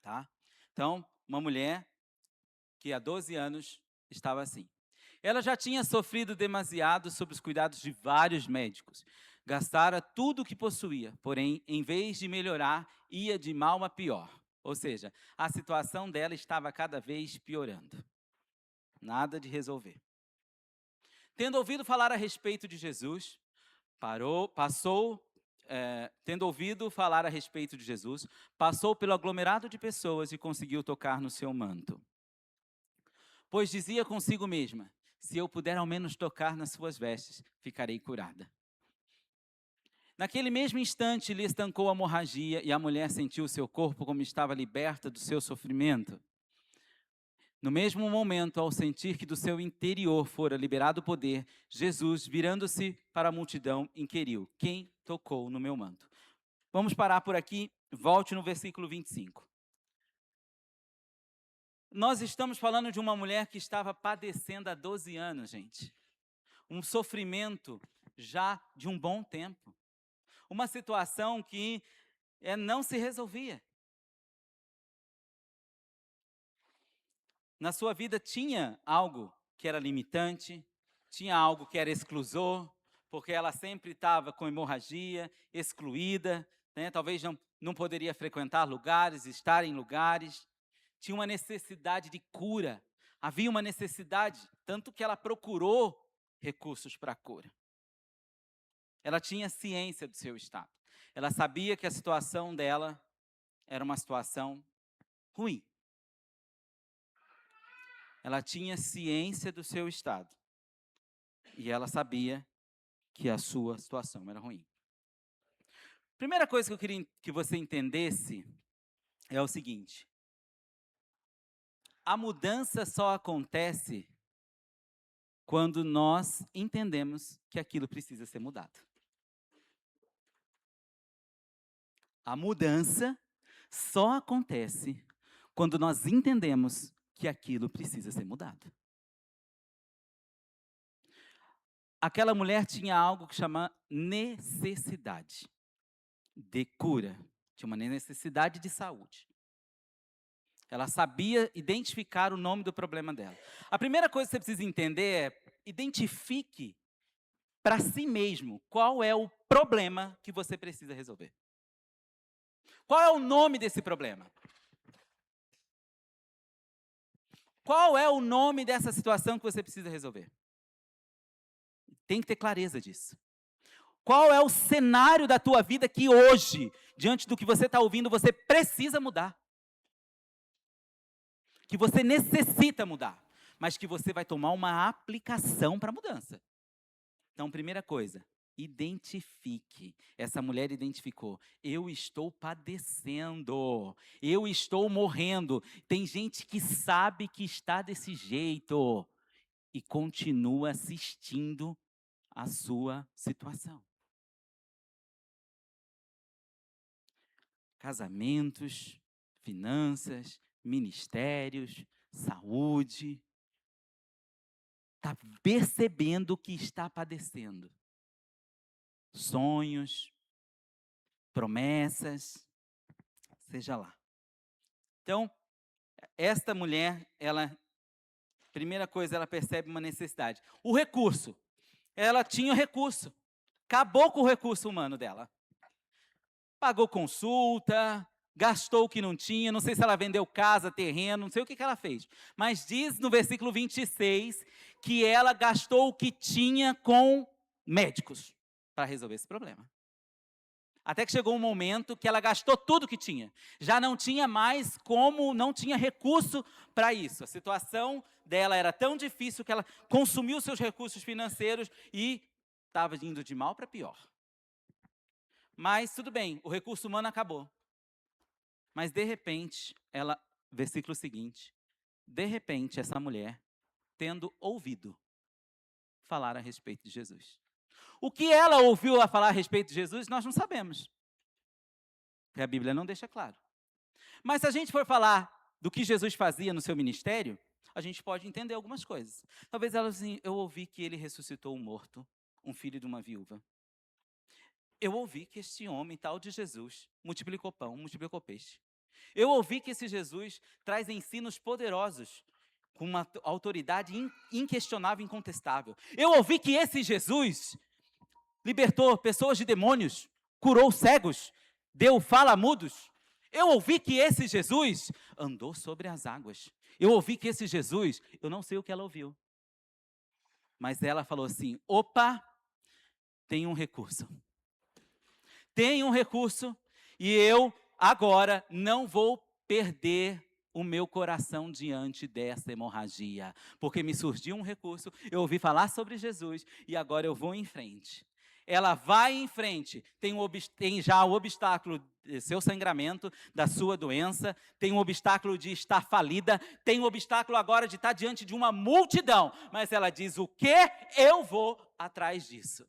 tá? Então, uma mulher que há 12 anos estava assim. Ela já tinha sofrido demasiado sob os cuidados de vários médicos. Gastara tudo o que possuía, porém, em vez de melhorar, ia de mal a pior. Ou seja, a situação dela estava cada vez piorando. Nada de resolver. Tendo ouvido falar a respeito de Jesus, tendo ouvido falar a respeito de Jesus, passou pelo aglomerado de pessoas e conseguiu tocar no seu manto. Pois dizia consigo mesma: se eu puder ao menos tocar nas suas vestes, ficarei curada. Naquele mesmo instante lhe estancou a hemorragia e a mulher sentiu seu corpo como estava liberta do seu sofrimento. No mesmo momento, ao sentir que do seu interior fora liberado o poder, Jesus, virando-se para a multidão, inquiriu: quem tocou no meu manto? Vamos parar por aqui, volte no versículo 25. Nós estamos falando de uma mulher que estava padecendo há 12 anos, gente. Um sofrimento já de um bom tempo. Uma situação que não se resolvia. Na sua vida tinha algo que era limitante, tinha algo que era exclusor, porque ela sempre estava com hemorragia, excluída, né? Talvez não poderia frequentar lugares, estar em lugares. Tinha uma necessidade de cura, havia uma necessidade, tanto que ela procurou recursos para a cura. Ela tinha ciência do seu estado. Ela sabia que a situação dela era uma situação ruim. Ela tinha ciência do seu estado. E ela sabia que a sua situação era ruim. Primeira coisa que eu queria que você entendesse é o seguinte: a mudança só acontece quando nós entendemos que aquilo precisa ser mudado. A mudança só acontece quando nós entendemos que aquilo precisa ser mudado. Aquela mulher tinha algo que chama necessidade de cura, tinha uma necessidade de saúde. Ela sabia identificar o nome do problema dela. A primeira coisa que você precisa entender é: identifique para si mesmo qual é o problema que você precisa resolver. Qual é o nome desse problema? Qual é o nome dessa situação que você precisa resolver? Tem que ter clareza disso. Qual é o cenário da tua vida que hoje, diante do que você está ouvindo, você precisa mudar? Que você necessita mudar, mas que você vai tomar uma aplicação para a mudança. Então, primeira coisa, identifique. Essa mulher identificou: eu estou padecendo, eu estou morrendo. Tem gente que sabe que está desse jeito e continua assistindo a sua situação. Casamentos, finanças, ministérios, saúde. Está percebendo que está padecendo. Sonhos, promessas, seja lá. Então, esta mulher, primeira coisa, ela percebe uma necessidade. O recurso. Ela tinha o recurso. Acabou com o recurso humano dela. Pagou consulta, gastou o que não tinha, não sei se ela vendeu casa, terreno, não sei o que ela fez. Mas diz no versículo 26 que ela gastou o que tinha com médicos para resolver esse problema. Até que chegou um momento que ela gastou tudo que tinha. Já não tinha mais como, não tinha recurso para isso. A situação dela era tão difícil que ela consumiu seus recursos financeiros e estava indo de mal para pior. Mas tudo bem, o recurso humano acabou. Mas de repente, versículo seguinte, de repente essa mulher, tendo ouvido falar a respeito de Jesus. O que ela ouviu a falar a respeito de Jesus, nós não sabemos. Porque a Bíblia não deixa claro. Mas se a gente for falar do que Jesus fazia no seu ministério, a gente pode entender algumas coisas. Talvez ela assim: eu ouvi que ele ressuscitou um morto, um filho de uma viúva. Eu ouvi que este homem, tal de Jesus, multiplicou pão, multiplicou peixe. Eu ouvi que esse Jesus traz ensinos poderosos, com uma autoridade inquestionável e incontestável. Eu ouvi que esse Jesus libertou pessoas de demônios, curou cegos, deu fala a mudos. Eu ouvi que esse Jesus andou sobre as águas. Eu ouvi que esse Jesus, eu não sei o que ela ouviu, mas ela falou assim: opa, tem um recurso. Tem um recurso e eu agora não vou perder o meu coração diante dessa hemorragia, porque me surgiu um recurso, eu ouvi falar sobre Jesus e agora eu vou em frente. Ela vai em frente, tem já o obstáculo de seu sangramento, da sua doença, tem o obstáculo de estar falida, tem o obstáculo agora de estar diante de uma multidão, mas ela diz: o que? Eu vou atrás disso.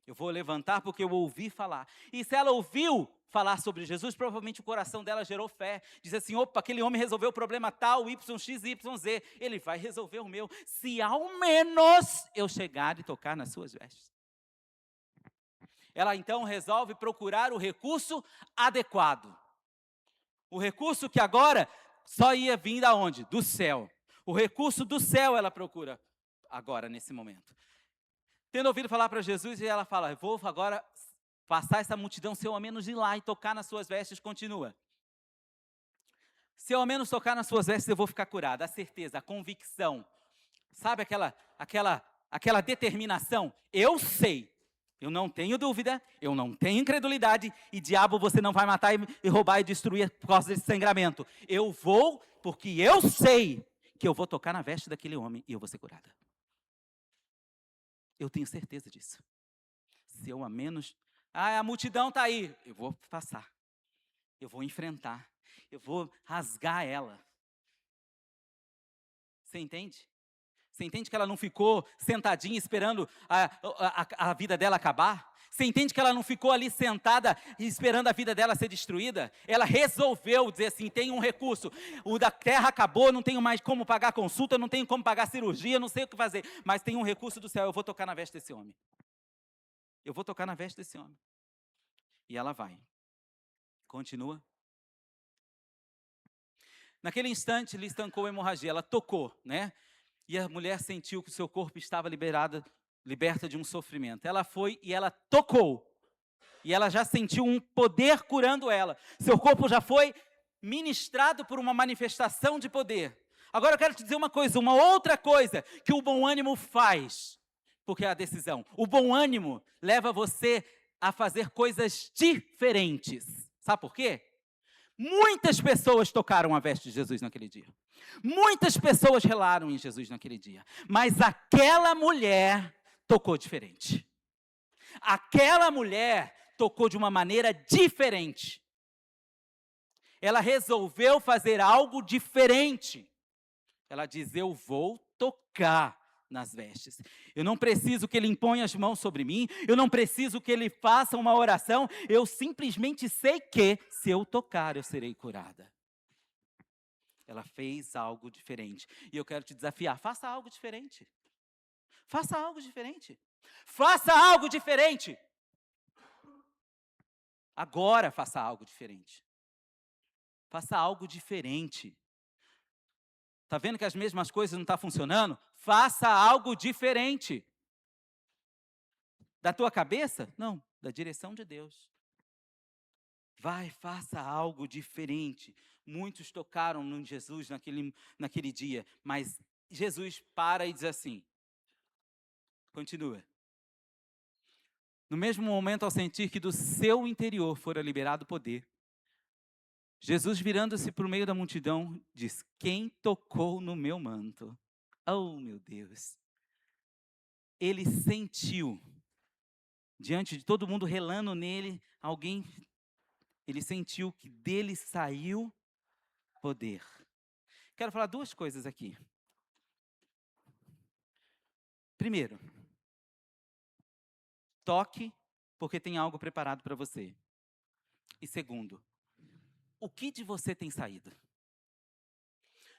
Eu vou levantar porque eu ouvi falar. E se ela ouviu falar sobre Jesus, provavelmente o coração dela gerou fé. Diz assim: opa, aquele homem resolveu o problema tal, Y, X, Y, Z. Ele vai resolver o meu, se ao menos eu chegar e tocar nas suas vestes. Ela então resolve procurar o recurso adequado. O recurso que agora só ia vir da onde? Do céu. O recurso do céu ela procura agora, nesse momento. Tendo ouvido falar para Jesus, e ela fala: vou agora passar essa multidão, se eu ao menos ir lá e tocar nas suas vestes, continua. Se eu ao menos tocar nas suas vestes, eu vou ficar curada. A certeza, a convicção, sabe aquela determinação? Eu sei, eu não tenho dúvida, eu não tenho incredulidade, e diabo você não vai matar e roubar e destruir por causa desse sangramento. Eu vou, porque eu sei que eu vou tocar na veste daquele homem e eu vou ser curada. Eu tenho certeza disso. Se eu a menos... a multidão está aí. Eu vou passar. Eu vou enfrentar. Eu vou rasgar ela. Você entende? Você entende que ela não ficou sentadinha esperando a vida dela acabar? Você entende que ela não ficou ali sentada esperando a vida dela ser destruída? Ela resolveu dizer assim: tem um recurso, o da terra acabou, não tenho mais como pagar consulta, não tenho como pagar cirurgia, não sei o que fazer, mas tem um recurso do céu, eu vou tocar na veste desse homem. Eu vou tocar na veste desse homem. E ela vai. Continua. Naquele instante, lhe estancou a hemorragia, ela tocou, né? E a mulher sentiu que o seu corpo estava liberta de um sofrimento. Ela foi e ela tocou. E ela já sentiu um poder curando ela. Seu corpo já foi ministrado por uma manifestação de poder. Agora eu quero te dizer uma coisa, uma outra coisa que o bom ânimo faz. Porque é a decisão. O bom ânimo leva você a fazer coisas diferentes. Sabe por quê? Muitas pessoas tocaram a veste de Jesus naquele dia. Muitas pessoas relaram em Jesus naquele dia. Mas aquela mulher tocou diferente. Aquela mulher tocou de uma maneira diferente. Ela resolveu fazer algo diferente. Ela diz: eu vou tocar nas vestes. Eu não preciso que ele imponha as mãos sobre mim, eu não preciso que ele faça uma oração, eu simplesmente sei que, se eu tocar, eu serei curada. Ela fez algo diferente. E eu quero te desafiar: faça algo diferente. Faça algo diferente. Faça algo diferente. Agora faça algo diferente. Faça algo diferente. Está vendo que as mesmas coisas não estão funcionando? Faça algo diferente. Da tua cabeça? Não, da direção de Deus. Vai, faça algo diferente. Muitos tocaram em Jesus naquele dia, mas Jesus para e diz assim, continua. No mesmo momento, ao sentir que do seu interior fora liberado poder, Jesus, virando-se para o meio da multidão, diz: quem tocou no meu manto? Oh, meu Deus! Ele sentiu, diante de todo mundo relando nele, ele sentiu que dele saiu poder. Quero falar duas coisas aqui. Primeiro, toque, porque tem algo preparado para você. E segundo, o que de você tem saído?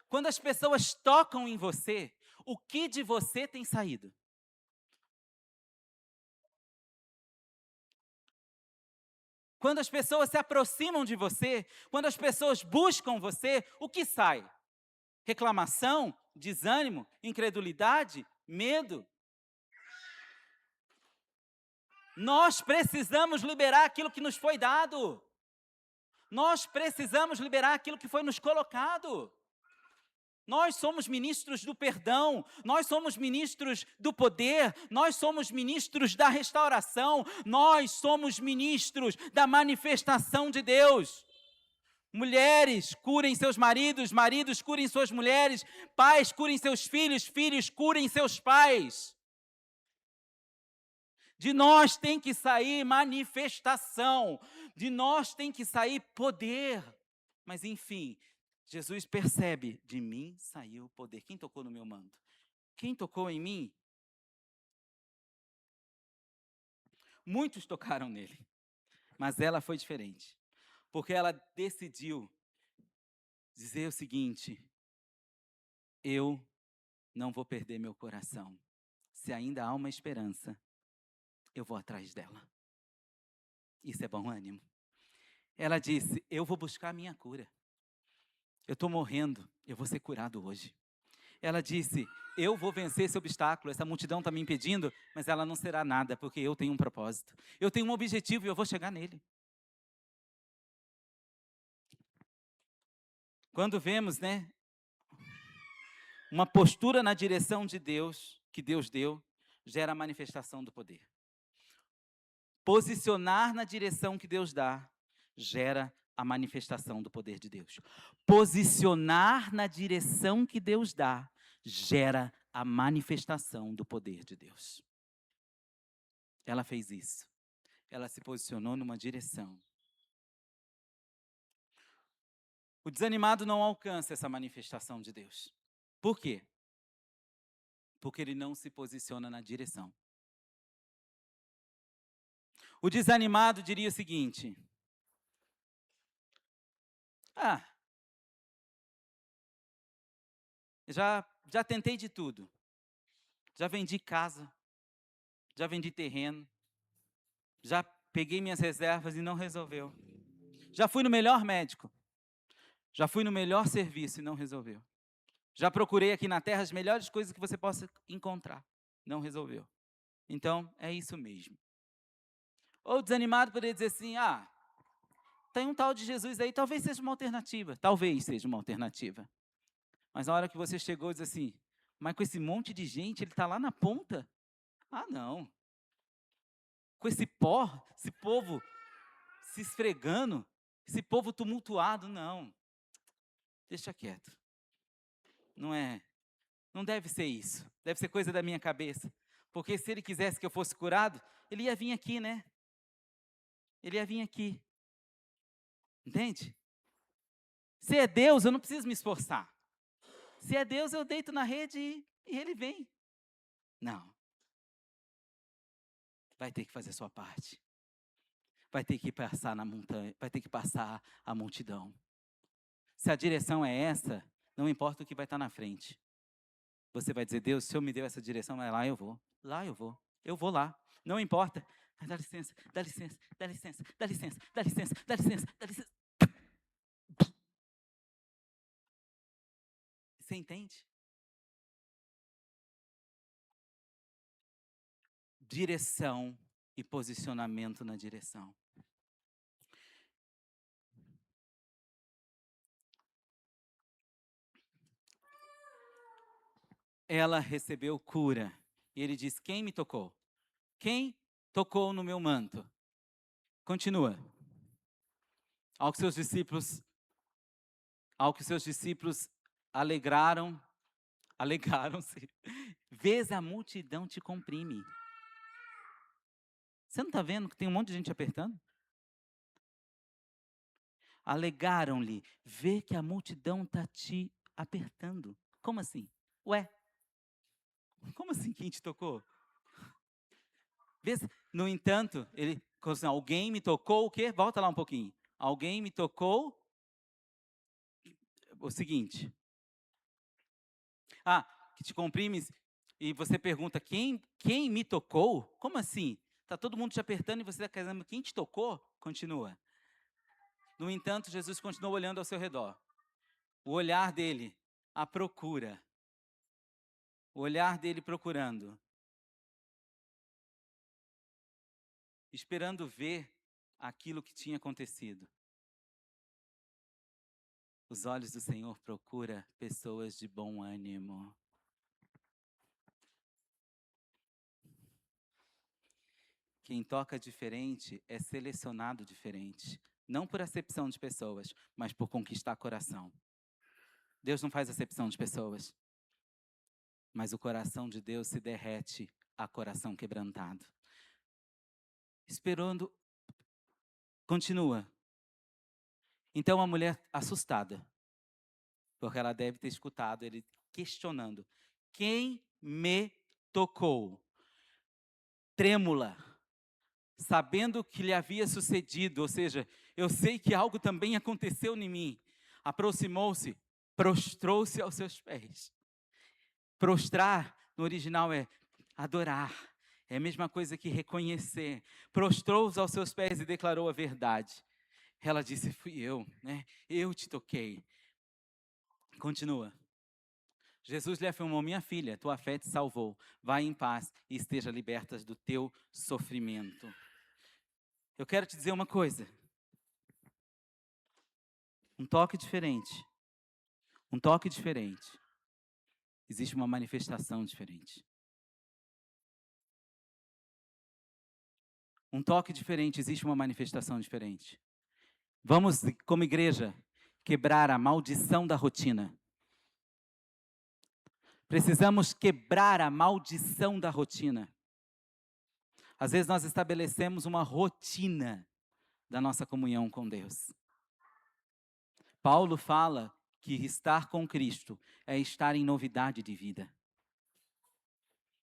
Quando as pessoas tocam em você, o que de você tem saído? Quando as pessoas se aproximam de você, quando as pessoas buscam você, o que sai? Reclamação, desânimo, incredulidade, medo. Nós precisamos liberar aquilo que nos foi dado. Nós precisamos liberar aquilo que foi nos colocado. Nós somos ministros do perdão, nós somos ministros do poder, nós somos ministros da restauração, nós somos ministros da manifestação de Deus. Mulheres, curem seus maridos, maridos, curem suas mulheres, pais, curem seus filhos, filhos, curem seus pais. De nós tem que sair manifestação, de nós tem que sair poder. Mas enfim, Jesus percebe, de mim saiu o poder. Quem tocou no meu manto? Quem tocou em mim? Muitos tocaram nele, mas ela foi diferente. Porque ela decidiu dizer o seguinte: eu não vou perder meu coração. Se ainda há uma esperança, eu vou atrás dela. Isso é bom ânimo. Ela disse, eu vou buscar a minha cura. Eu estou morrendo, eu vou ser curado hoje. Ela disse, eu vou vencer esse obstáculo, essa multidão está me impedindo, mas ela não será nada, porque eu tenho um propósito. Eu tenho um objetivo e eu vou chegar nele. Quando vemos, uma postura na direção de Deus, que Deus deu, gera a manifestação do poder. Posicionar na direção que Deus dá, gera a manifestação do poder de Deus. Posicionar na direção que Deus dá, gera a manifestação do poder de Deus. Ela fez isso. Ela se posicionou numa direção. O desanimado não alcança essa manifestação de Deus. Por quê? Porque ele não se posiciona na direção. O desanimado diria o seguinte: já tentei de tudo. Já vendi casa, já vendi terreno, já peguei minhas reservas e não resolveu. Já fui no melhor médico, já fui no melhor serviço e não resolveu. Já procurei aqui na terra as melhores coisas que você possa encontrar, não resolveu. Então, é isso mesmo. Ou desanimado poderia dizer assim, tem um tal de Jesus aí, talvez seja uma alternativa. Talvez seja uma alternativa. Mas na hora que você chegou, diz assim, mas com esse monte de gente, ele está lá na ponta? Não. Com esse povo se esfregando, esse povo tumultuado, não. Deixa quieto. Não deve ser isso. Deve ser coisa da minha cabeça. Porque se ele quisesse que eu fosse curado, ele ia vir aqui, né? Ele ia vir aqui. Entende? Se é Deus, eu não preciso me esforçar. Se é Deus, eu deito na rede e ele vem. Não. Vai ter que fazer a sua parte. Vai ter que passar na montanha, vai ter que passar a multidão. Se a direção é essa, não importa o que vai estar na frente. Você vai dizer, Deus, se o Senhor me deu essa direção, lá eu vou. Lá eu vou. Eu vou lá. Não importa. Dá licença, dá licença, dá licença, dá licença, dá licença, dá licença, dá licença. Você entende? Direção e posicionamento na direção. Ela recebeu cura. E ele diz, quem me tocou? Quem tocou no meu manto? Continua. Ao que seus discípulos alegraram-se. Vês a multidão te comprime. Você não está vendo que tem um monte de gente apertando? Alegaram-lhe, vê que a multidão está te apertando. Como assim? Ué, como assim quem te tocou? No entanto, ele, alguém me tocou o quê? Volta lá um pouquinho. Alguém me tocou o seguinte. Que te comprimes e você pergunta, quem me tocou? Como assim? Está todo mundo te apertando e você está querendo, quem te tocou? Continua. No entanto, Jesus continuou olhando ao seu redor. O olhar dele, à procura. O olhar dele procurando. Esperando ver aquilo que tinha acontecido. Os olhos do Senhor procuram pessoas de bom ânimo. Quem toca diferente é selecionado diferente. Não por acepção de pessoas, mas por conquistar coração. Deus não faz acepção de pessoas. Mas o coração de Deus se derrete a coração quebrantado. Esperando, continua. Então a mulher assustada, porque ela deve ter escutado ele questionando: quem me tocou? Trêmula, sabendo o que lhe havia sucedido, ou seja, eu sei que algo também aconteceu em mim. Aproximou-se, prostrou-se aos seus pés. Prostrar, no original, é adorar. É a mesma coisa que reconhecer. Prostrou-se aos seus pés e declarou a verdade. Ela disse, fui eu, né? Eu te toquei. Continua. Jesus lhe afirmou, minha filha, tua fé te salvou. Vai em paz e esteja liberta do teu sofrimento. Eu quero te dizer uma coisa. Um toque diferente. Um toque diferente. Existe uma manifestação diferente. Um toque diferente, existe uma manifestação diferente. Vamos, como igreja, quebrar a maldição da rotina. Precisamos quebrar a maldição da rotina. Às vezes nós estabelecemos uma rotina da nossa comunhão com Deus. Paulo fala que estar com Cristo é estar em novidade de vida.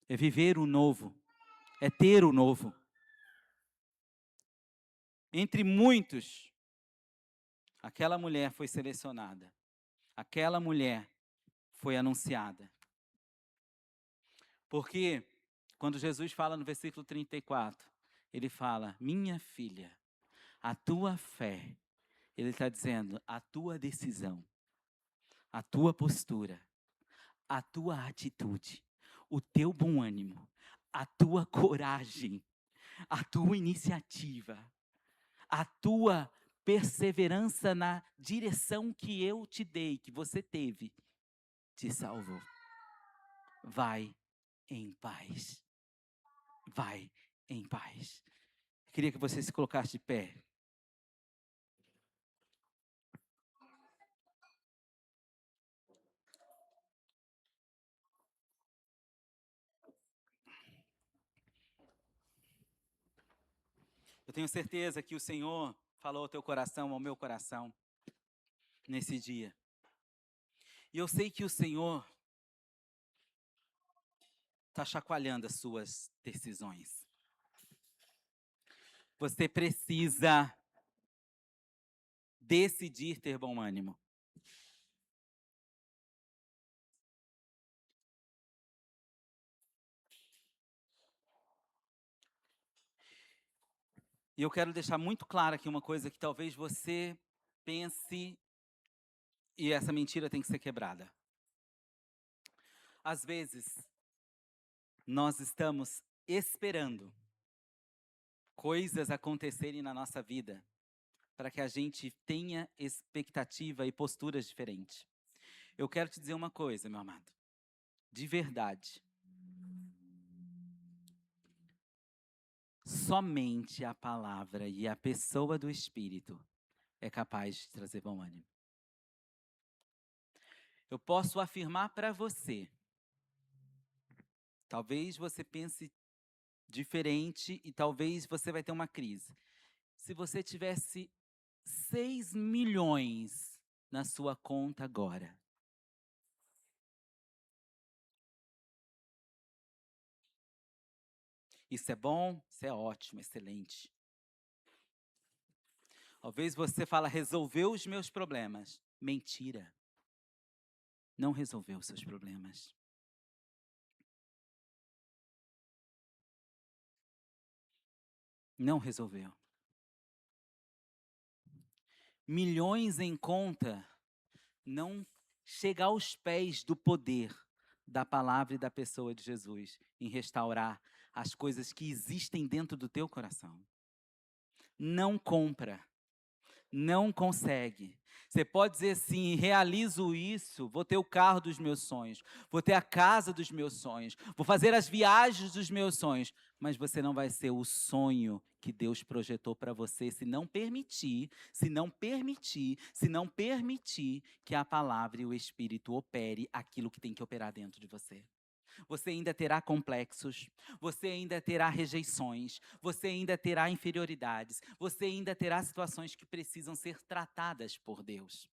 É viver o novo. É ter o novo. Entre muitos, aquela mulher foi selecionada. Aquela mulher foi anunciada. Porque quando Jesus fala no versículo 34, ele fala, minha filha, a tua fé, ele está dizendo, a tua decisão, a tua postura, a tua atitude, o teu bom ânimo, a tua coragem, a tua iniciativa, a tua perseverança na direção que eu te dei, que você teve, te salvou. Vai em paz. Vai em paz. Eu queria que você se colocasse de pé. Eu tenho certeza que o Senhor falou ao teu coração, ao meu coração, nesse dia. E eu sei que o Senhor está chacoalhando as suas decisões. Você precisa decidir ter bom ânimo. E eu quero deixar muito claro aqui uma coisa que talvez você pense e essa mentira tem que ser quebrada. Às vezes, nós estamos esperando coisas acontecerem na nossa vida para que a gente tenha expectativa e posturas diferentes. Eu quero te dizer uma coisa, meu amado. De verdade. Somente a palavra e a pessoa do Espírito é capaz de trazer bom ânimo. Eu posso afirmar para você, talvez você pense diferente e talvez você vai ter uma crise. Se você tivesse 6 milhões na sua conta agora, isso é bom? Isso é ótimo, excelente. Talvez você fala, resolveu os meus problemas. Mentira. Não resolveu os seus problemas. Não resolveu. Milhões em conta não chega aos pés do poder da palavra e da pessoa de Jesus em restaurar as coisas que existem dentro do teu coração. Não compra, não consegue. Você pode dizer assim: realizo isso, vou ter o carro dos meus sonhos, vou ter a casa dos meus sonhos, vou fazer as viagens dos meus sonhos, mas você não vai ser o sonho que Deus projetou para você se não permitir, que a palavra e o Espírito opere aquilo que tem que operar dentro de você. Você ainda terá complexos, você ainda terá rejeições, você ainda terá inferioridades, você ainda terá situações que precisam ser tratadas por Deus.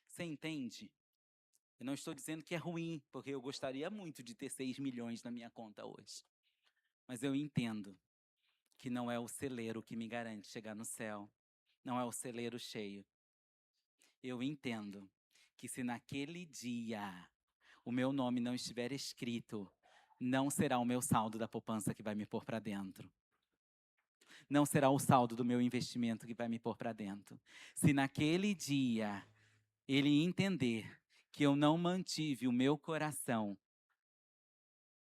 Você entende? Eu não estou dizendo que é ruim, porque eu gostaria muito de ter 6 milhões na minha conta hoje. Mas eu entendo que não é o celeiro que me garante chegar no céu, não é o celeiro cheio. Eu entendo que se naquele dia o meu nome não estiver escrito, não será o meu saldo da poupança que vai me pôr para dentro. Não será o saldo do meu investimento que vai me pôr para dentro. Se naquele dia ele entender que eu não mantive o meu coração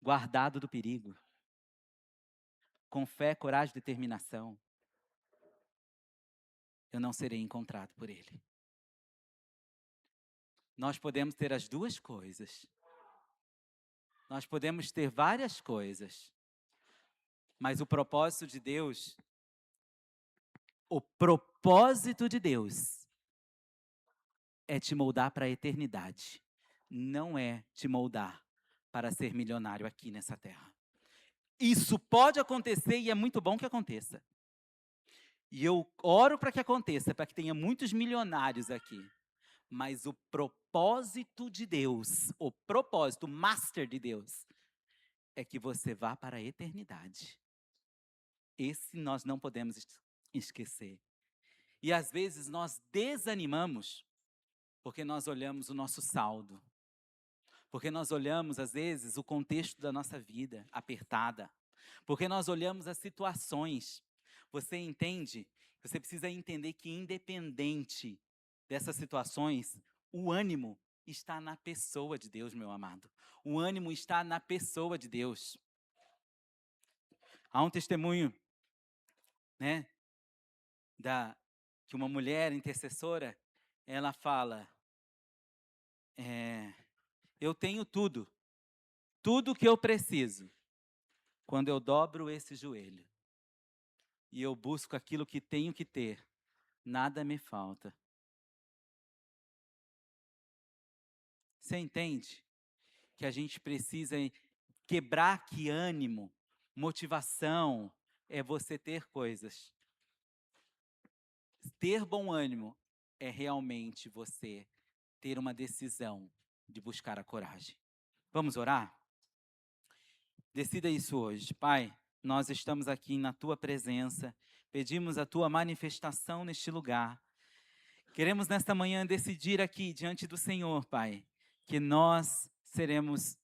guardado do perigo, com fé, coragem e determinação, eu não serei encontrado por ele. Nós podemos ter as duas coisas. Nós podemos ter várias coisas. Mas o propósito de Deus é te moldar para a eternidade. Não é te moldar para ser milionário aqui nessa terra. Isso pode acontecer e é muito bom que aconteça. E eu oro para que aconteça, para que tenha muitos milionários aqui. Mas o propósito de Deus, o propósito master de Deus, é que você vá para a eternidade. Esse nós não podemos esquecer. E às vezes nós desanimamos porque nós olhamos o nosso saldo. Porque nós olhamos, às vezes, o contexto da nossa vida apertada. Porque nós olhamos as situações. Você entende? Você precisa entender que, independente dessas situações, o ânimo está na pessoa de Deus, meu amado. O ânimo está na pessoa de Deus. Há um testemunho, né, que uma mulher intercessora, ela fala, eu tenho tudo que eu preciso, quando eu dobro esse joelho e eu busco aquilo que tenho que ter, nada me falta. Você entende que a gente precisa quebrar que ânimo, motivação é você ter coisas. Ter bom ânimo é realmente você ter uma decisão de buscar a coragem. Vamos orar? Decida isso hoje. Pai, nós estamos aqui na Tua presença, pedimos a Tua manifestação neste lugar. Queremos nesta manhã decidir aqui diante do Senhor, Pai, que nós seremos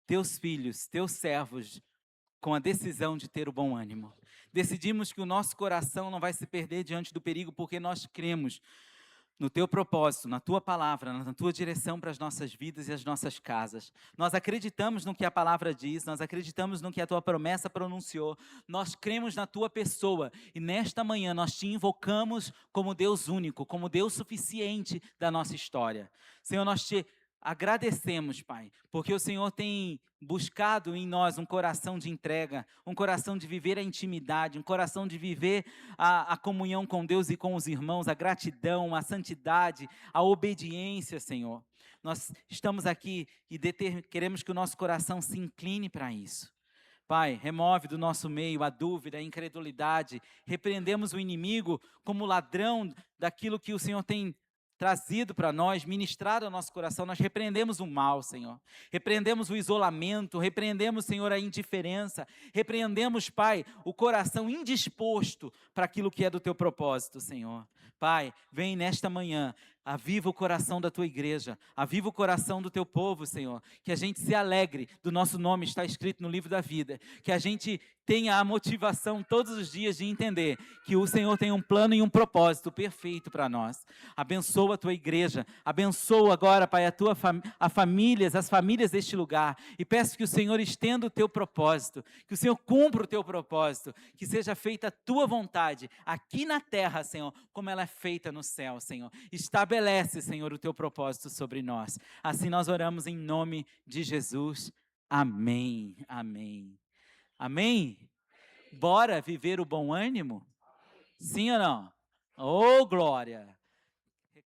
Teus filhos, Teus servos, com a decisão de ter o bom ânimo. Decidimos que o nosso coração não vai se perder diante do perigo, porque nós cremos no Teu propósito, na Tua palavra, na Tua direção para as nossas vidas e as nossas casas. Nós acreditamos no que a palavra diz, nós acreditamos no que a Tua promessa pronunciou, nós cremos na Tua pessoa, e nesta manhã nós Te invocamos como Deus único, como Deus suficiente da nossa história. Senhor, nós Te agradecemos, Pai, porque o Senhor tem buscado em nós um coração de entrega, um coração de viver a intimidade, um coração de viver a comunhão com Deus e com os irmãos, a gratidão, a santidade, a obediência, Senhor. Nós estamos aqui e queremos que o nosso coração se incline para isso. Pai, remove do nosso meio a dúvida, a incredulidade, repreendemos o inimigo como ladrão daquilo que o Senhor tem trazido para nós, ministrado ao nosso coração. Nós repreendemos o mal, Senhor. Repreendemos o isolamento, repreendemos, Senhor, a indiferença. Repreendemos, Pai, o coração indisposto para aquilo que é do Teu propósito, Senhor. Pai, vem nesta manhã Aviva o coração da tua igreja, aviva o coração do teu povo, Senhor. Que a gente se alegre do nosso nome estar escrito no livro da vida. Que a gente tenha a motivação todos os dias de entender que o Senhor tem um plano e um propósito perfeito para nós. Abençoa a tua igreja, abençoa agora, Pai, as famílias deste lugar. E peço que o Senhor estenda o teu propósito, que o Senhor cumpra o teu propósito, que seja feita a tua vontade aqui na terra, Senhor, como ela é feita no céu, Senhor. Estabelece, Senhor, o teu propósito sobre nós. Assim nós oramos em nome de Jesus. Amém. Amém. Amém? Bora viver o bom ânimo? Sim ou não? Oh, glória!